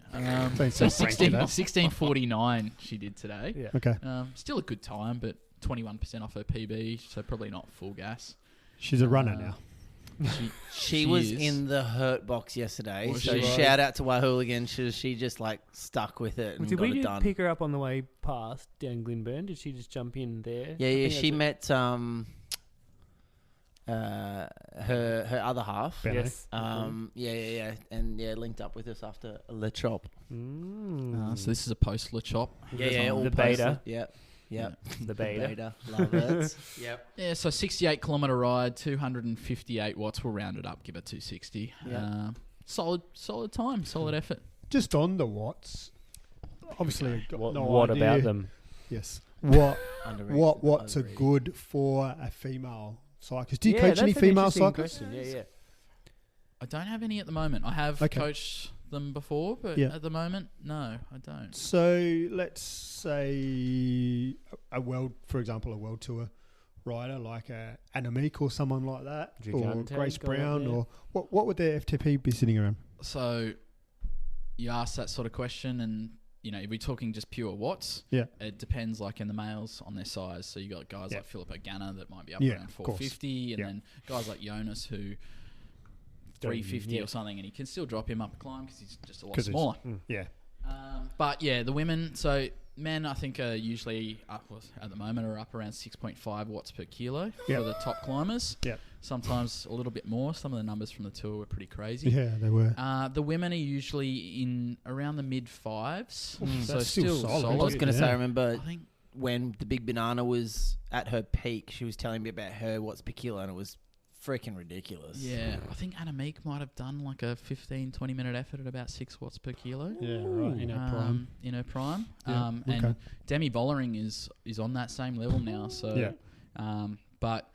Don't So say thank you, though. 16:49 she did today. Yeah. Okay. Still a good time, but 21% off her PB, so probably not full gas. She's a runner now. She was is. in the hurt box yesterday. Was So she? shout out to Wahooligan. She just like stuck with it and Did got we it just done. pick her up on the way past down Glenburn? Did she just jump in there? Yeah, I yeah. think She that's met her other half. Benno. Yes. Yeah, and linked up with us after Le Chop. Mm. So this is a post Le Chop. All the posted. beta. Yep. The beta. Love it. Yep. Yeah, so 68-kilometre ride, 258 watts. We'll round it up, give it 260. Yeah. Solid time, solid effort. Just on the watts. Obviously, I've got no What idea. about them? Yes. What Underrated. watts are Overrated. good for a female cyclist? Do you Yeah, coach that's any an female interesting cyclists? question. Yeah. I don't have any at the moment. I have Okay. coached them before, but Yeah. at the moment, no, I don't. So let's say for example, a world tour rider like a Annemiek or someone like that, or Gigante Grace going Brown, there. or what would their FTP be sitting around? So you ask that sort of question, and if we're talking just pure watts, Yeah. it depends. Like in the males on their size. So you got guys Yeah. like Philip Ganna that might be up Yeah, around of course. 450, and Yeah. then guys like Jonas who 350 or something, and he can still drop him up a climb because he's just a lot 'Cause he's- smaller. Yeah. But yeah, the women. So men, I think are usually at the moment are up around 6.5 watts per kilo Yep. for the top climbers. Yep. Sometimes a little bit more. Some of the numbers from the tour were pretty crazy. Yeah, they were. The women are usually in around the mid fives, so That's still solid. I was going to say, I Yeah. remember I think when the Big Banana was at her peak, she was telling me about her watts per kilo, and it was freaking ridiculous. yeah, I think Annemiek might have done like a 15-20 minute effort at about 6 watts per kilo. Yeah, right. In our prime. In her prime. Yeah, And okay. Demi Vollering is on that same level now. So, Yeah. But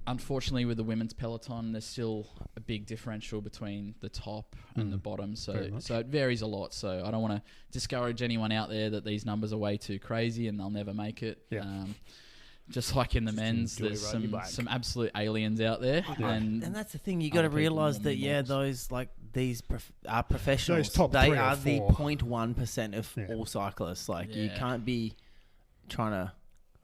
unfortunately with the women's peloton, there's still a big differential between the top and the bottom. Very much. So it varies a lot. So I don't want to discourage anyone out there that these numbers are way too crazy and they'll never make it. Yeah. Just like in the Just men's, enjoy there's riding your bike. some absolute aliens out there. And that's the thing, you got to other people realize more that than those like these are professionals. Those top they 3 or are the 4. 0.1% of Yeah. all cyclists. Like you Yeah. can't be trying to.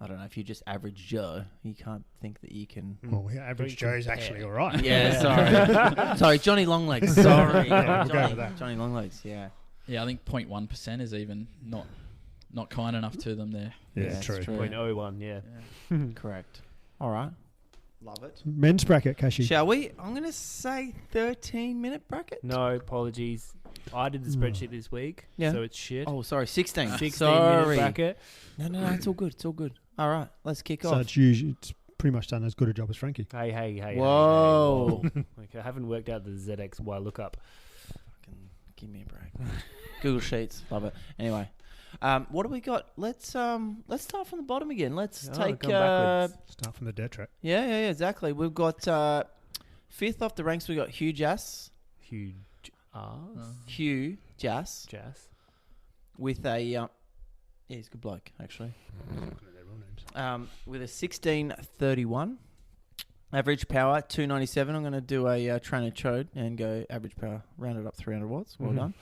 I don't know if you're just average Joe. You can't think that you can. Well, yeah, average Joe's actually all right. Yeah, sorry, sorry, Johnny Longlegs. Sorry, Yeah, we'll go Johnny, with that. Johnny Longlegs. Yeah, Yeah, I think 0.1% is even not kind enough to them there. Yeah, Yeah, it's true. true. 0.01, yeah. correct. All right, love it. Men's bracket, Kashi. Shall we? I'm gonna say 13-minute bracket. No, apologies. I did the spreadsheet this week, Yeah. so it's shit. Oh, sorry, 16. 16-minute Sorry. bracket. No, it's all good. It's all good. All right, let's kick So off. it's pretty much done as good a job as Frankie. Hey. Whoa. Okay, I haven't worked out the ZXY lookup. Fucking give me a break. Google Sheets, love it. Anyway, what do we got? Let's start from the bottom again. Let's take. come backwards. Start from the dead track. Yeah, exactly. We've got 5th off the ranks. We got Hugh Jass. Huge ass. Hugh Jass Jazz. with a. Yeah, he's a good bloke actually. With a 16:31. Average power, 297. I'm going to do a Trainer Choad and go average power, rounded up 300 watts. Well done.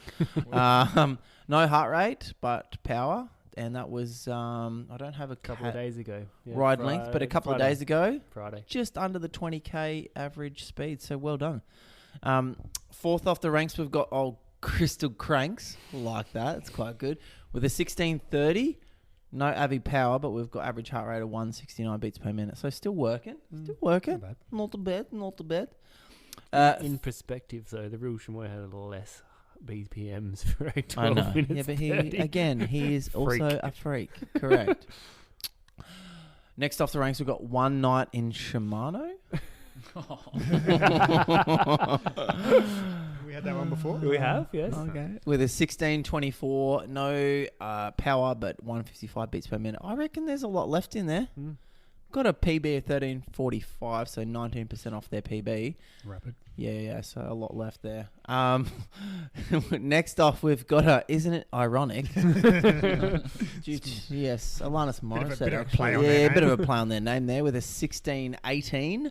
No heart rate, but power. And that was, I don't have a couple of days ago. Yeah, ride length, but a couple of days ago, Friday, just under the 20k average speed. So well done. Fourth off the ranks, we've got old Crystal Cranks. Like that. It's quite good. With a 16:30. No Avi power, but we've got average heart rate of 169 beats per minute. So still working. Still working. Not too bad. Not too bad. In perspective, though, the real Chamoy had less BPMs for a 12 I know. minutes. Yeah, but 30. he is also a freak. Correct. Next off the ranks, we've got One Night in Shimano. We had that one before. We have, yes. Okay. With a 16:24, no power, but 155 beats per minute. I reckon there's a lot left in there. Got a PB of 13:45, so 19% off their PB. Rapid. Yeah, so a lot left there. Next off, we've got a, isn't it ironic? Yes, Alanis Morissette. Bit of a play on their name. A bit of a play on their name there with a 16:18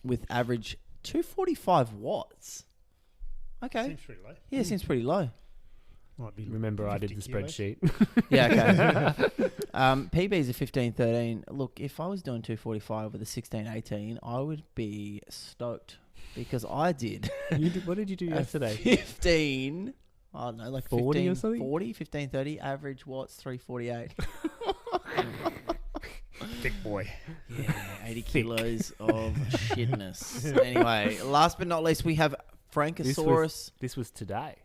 with average 245 watts. Okay. Seems pretty low. Yeah, seems pretty low. Might be Remember, I did the 50 kilos. spreadsheet. Yeah, okay. PB's a 15:13. Look, if I was doing 245 with a 16:18, I would be stoked because I did. What did you do yesterday? 15. I don't know, like 40 15, or something? 40, 15:30. Average watts 348. Thick boy. Yeah, 80 kilos of shitness. Anyway, last but not least, we have Frankosaurus. This was today.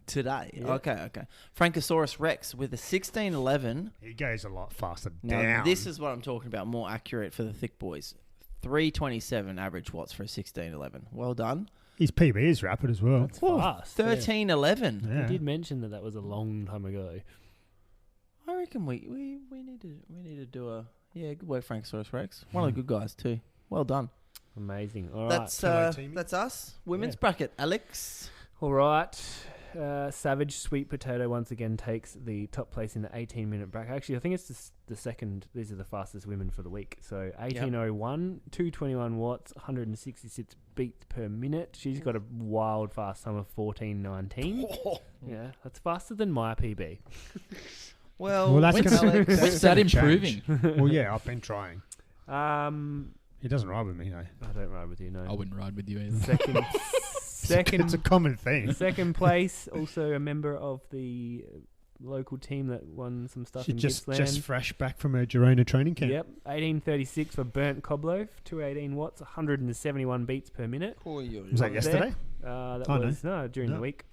Today. Yeah. Okay. Frankosaurus Rex with a 16:11. He goes a lot faster Now, down. this is what I'm talking about, more accurate for the thick boys. 327 average watts for a 16:11. Well done. His PB is rapid as well. That's fast. 13:11. Yeah. You did mention that was a long time ago. I reckon we need to do a good work, Frankosaurus Rex. One of the good guys too. Well done. Amazing. All right. That's us. Women's bracket. Alex. All right. Savage Sweet Potato once again takes the top place in the 18-minute bracket. Actually, I think it's the second. These are the fastest women for the week. So 18:01, 221 watts, 166 beats per minute. She's got a wild fast time of 14:19. Yeah, that's faster than my PB. Well, that's When's that improving? Well, yeah, I've been trying. Um, He doesn't ride with me, though. I don't ride with you, no. I wouldn't ride with you either. Second, It's a common thing. second place, also a member of the local team that won some stuff She in just Gippsland. fresh back from her Girona training camp. Yep, 18:36 for Burnt Cobloaf, 218 watts, 171 beats per minute. Was that yesterday? That Oh, was during the week.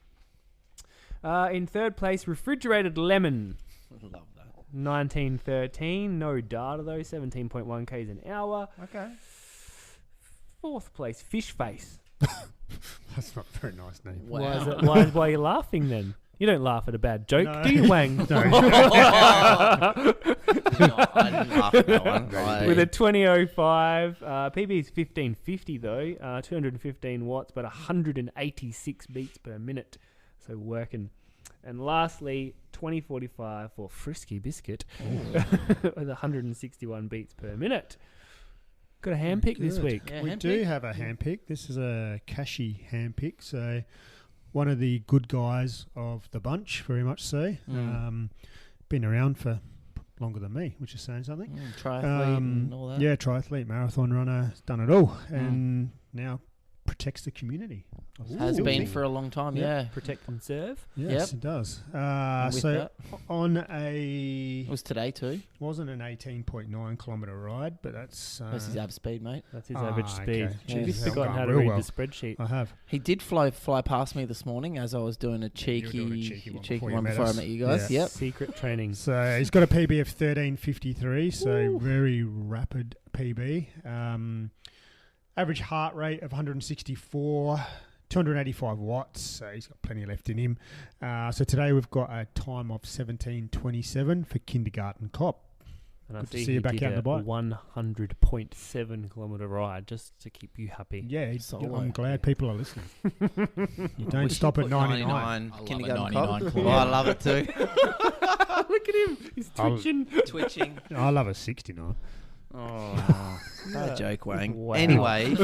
In third place, Refrigerated Lemon, Love that. 1913. No data though, 17.1 k's an hour. Okay. Fourth place, Fish Face. That's not a very nice name. Wow. Why are you laughing then? You don't laugh at a bad joke, No. do you, Wang? No. I didn't laugh at that one. With a 20:05, PB is 1550 though, 215 watts, but 186 beats per minute. So working. And lastly, 20:45 for Frisky Biscuit with 161 beats per minute. Got a hand pick this Good. week. Yeah, We hand do pick. have a hand pick. This is a Cashy hand pick. So one of the good guys of the bunch, very much so. Been around for longer than me, which is saying something. Triathlete and all that. Yeah, triathlete, marathon runner, done it all. And now protects the community. Has Still been think. for a long time, Yeah. yeah. Protect and serve. Yes, it does. With So that. on It was today too. wasn't an 18.9 kilometre ride, but that's... That's his ab speed, mate. That's his average speed. okay. You've Jeez, forgotten I've how gone to real read well. the spreadsheet. I have. He did fly past me this morning as I was doing a You were cheeky doing a cheeky one one before before you I met met us. you guys. Yeah. Yep. Secret training. So he's got a PB of 13:53, so very rapid PB. Average heart rate of 164, 285 watts, so he's got plenty left in him. So today we've got a time of 17:27 for kindergarten cop. And I Good to see see you he back did out in a the bike. 100.7 kilometre ride just to keep you happy. Yeah, Solo. I'm glad people are listening. You We don't should stop at put 99. I love a kindergarten 99 cop. club. Oh, I love it too. Look at him. He's twitching. Twitching. I love a 69. Oh, bad joke, Wang. Wow. Anyway,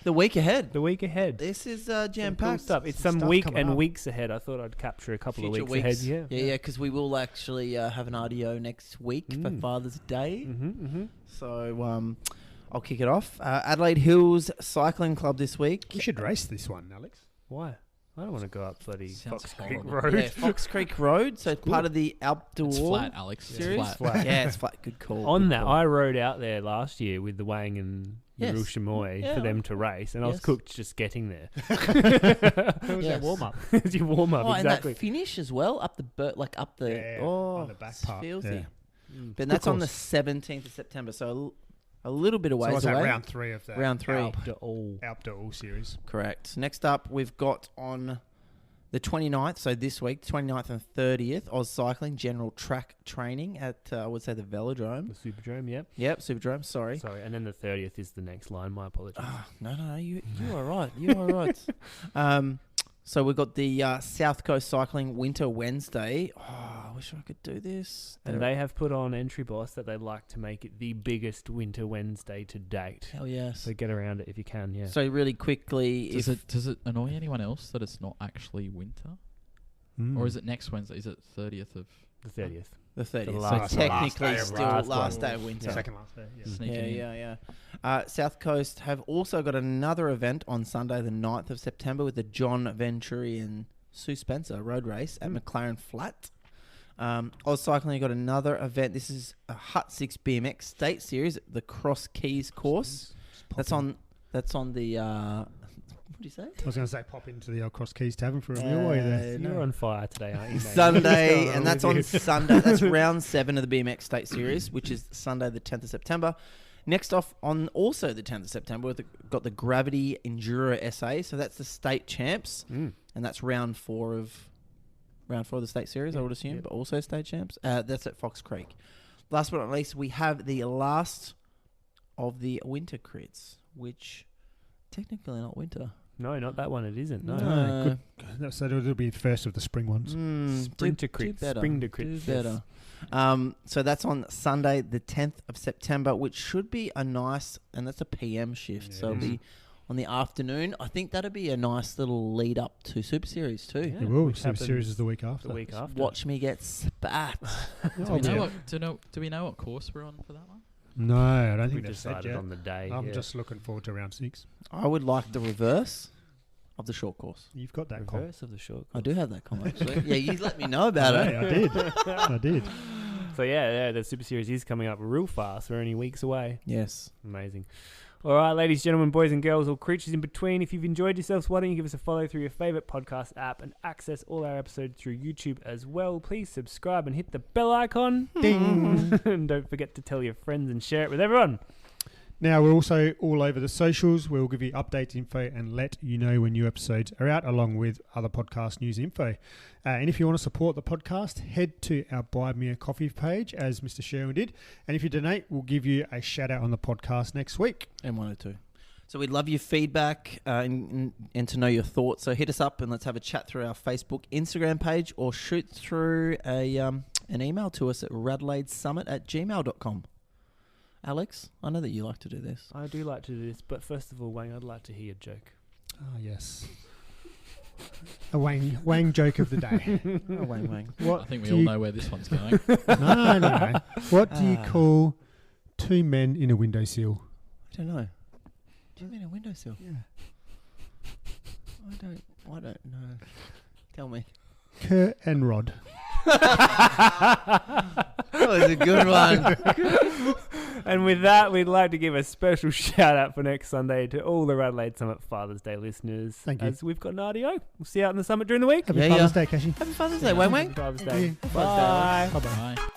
the week ahead. The week ahead. This is Some jam cool packed. stuff. It's Some some stuff week coming and up. weeks ahead. I thought I'd capture a couple Future of weeks ahead. yeah, because we will actually have an RDO next week for Father's Day. Mm-hmm. So I'll kick it off. Adelaide Hills Cycling Club this week. We should race this one, Alex. Why? I don't want to go up bloody Sounds Fox Creek horrible. Road. Yeah, Fox Creek Road. So it's part of the outdoor It's flat, Alex. It's series. flat. Yeah, it's flat. Good call. On good that, call. I rode out there last year with the Wang and the Yes. Rushamoy Yeah. for them to race, and I was Yes. cooked just getting there. That was Yes. our warm-up. It's your warm up, Oh, exactly. and that finish as well, up up the Yeah, oh, on the back it's part, filthy. yeah. Mm. But that's on the course. 17th of September, so a little bit of So ways what's that, away. round 3 of the Round 3. Alp Oh. to All series? Correct. Next up, we've got on the 29th, so this week, 29th and 30th, Oz Cycling General Track Training at, I would say, the Velodrome. The Superdrome, yep. Yep, Superdrome, sorry. Sorry, and then the 30th is the next line. My apologies. No, you are right. You are right. So we've got the South Coast Cycling Winter Wednesday. Oh, I wish I could do this. And they have put on Entry Boss that they'd like to make it the biggest Winter Wednesday to date. Hell yes. So get around it if you can, yeah. So really quickly, Does it annoy anyone else that it's not actually winter? Or is it next Wednesday? Is it 30th of... The 30th. the 30th, the so last technically day of still last last one. day of winter. Second last day. Yeah. Sneaking in? Yeah. South Coast have also got another event on Sunday, the 9th of September, with the John Venturi and Sue Spencer road race at McLaren Flat. Oz Cycling have got another event. This is a Hut 6 BMX State Series, the Cross Keys course. That's on the... what do you say? I was going to say pop into the Cross Keys Tavern for a meal while you're there. You're on fire today, aren't you, mate? Sunday, What's and that's going on with you? Sunday. That's round 7 of the BMX State Series, which is Sunday, the 10th of September. Next off, on also the 10th of September, we've got the Gravity Enduro SA. So that's the state champs, and that's round 4 of the state series, I would assume, but also state champs. That's at Fox Creek. Last but not least, we have the last of the winter crits, which technically not winter. No, not that one. It isn't. No. No. Good. So it'll be the first of the spring ones. Sprinter do crits. better. Spring to Do crits. better. So that's on Sunday, the 10th of September, which should be a nice, and that's a PM shift. Yeah, so it it'll is. be on the afternoon. I think that'll be a nice little lead up to Super Series too. Yeah, It will. which Super Series happens is the week after. The week after. Watch me get spat. Do we know what course we're on for that one? No, I don't We think they've said decided yet. on the day. I'm yeah. just looking forward to round 6. I would like the reverse of the short course. You've got that comp. reverse of the short I course. do have that comment actually. Yeah, you let me know about it. I did. I did. So yeah, the Super Series is coming up real fast. We're only weeks away. Yes. Amazing. All right, ladies, gentlemen, boys and girls, all creatures in between. If you've enjoyed yourselves, why don't you give us a follow through your favourite podcast app and access all our episodes through YouTube as well. Please subscribe and hit the bell icon. Ding! And don't forget to tell your friends and share it with everyone. Now, we're also all over the socials. We'll give you updates, info, and let you know when new episodes are out, along with other podcast news info. And if you want to support the podcast, head to our Buy Me a Coffee page, as Mr. Sherwin did. And if you donate, we'll give you a shout-out on the podcast next week. And 102. So we'd love your feedback and to know your thoughts. So hit us up and let's have a chat through our Facebook, Instagram page, or shoot through an email to us at RADelaide@gmail.com. Alex, I know that you like to do this. I do like to do this, but first of all, Wang, I'd like to hear a joke. Ah, yes. A Wang joke of the day. Oh, wang, wang. What I think do we all you- know where this one's going. No. What do you call two men in a windowsill? I don't know. Do you mean a windowsill? Yeah. I don't know. Tell me. Kurt and Rod. That was a good one. And with that, we'd like to give a special shout out for next Sunday to all the RADelaide Summit Father's Day listeners. Thank you. As we've got an RDO. We'll see you out in the summit during the week. Happy Yeah, Father's Day, Cashy. Happy Father's Day, Wang Wang. Father's Thank Day. you. Bye. Bye-bye. Bye.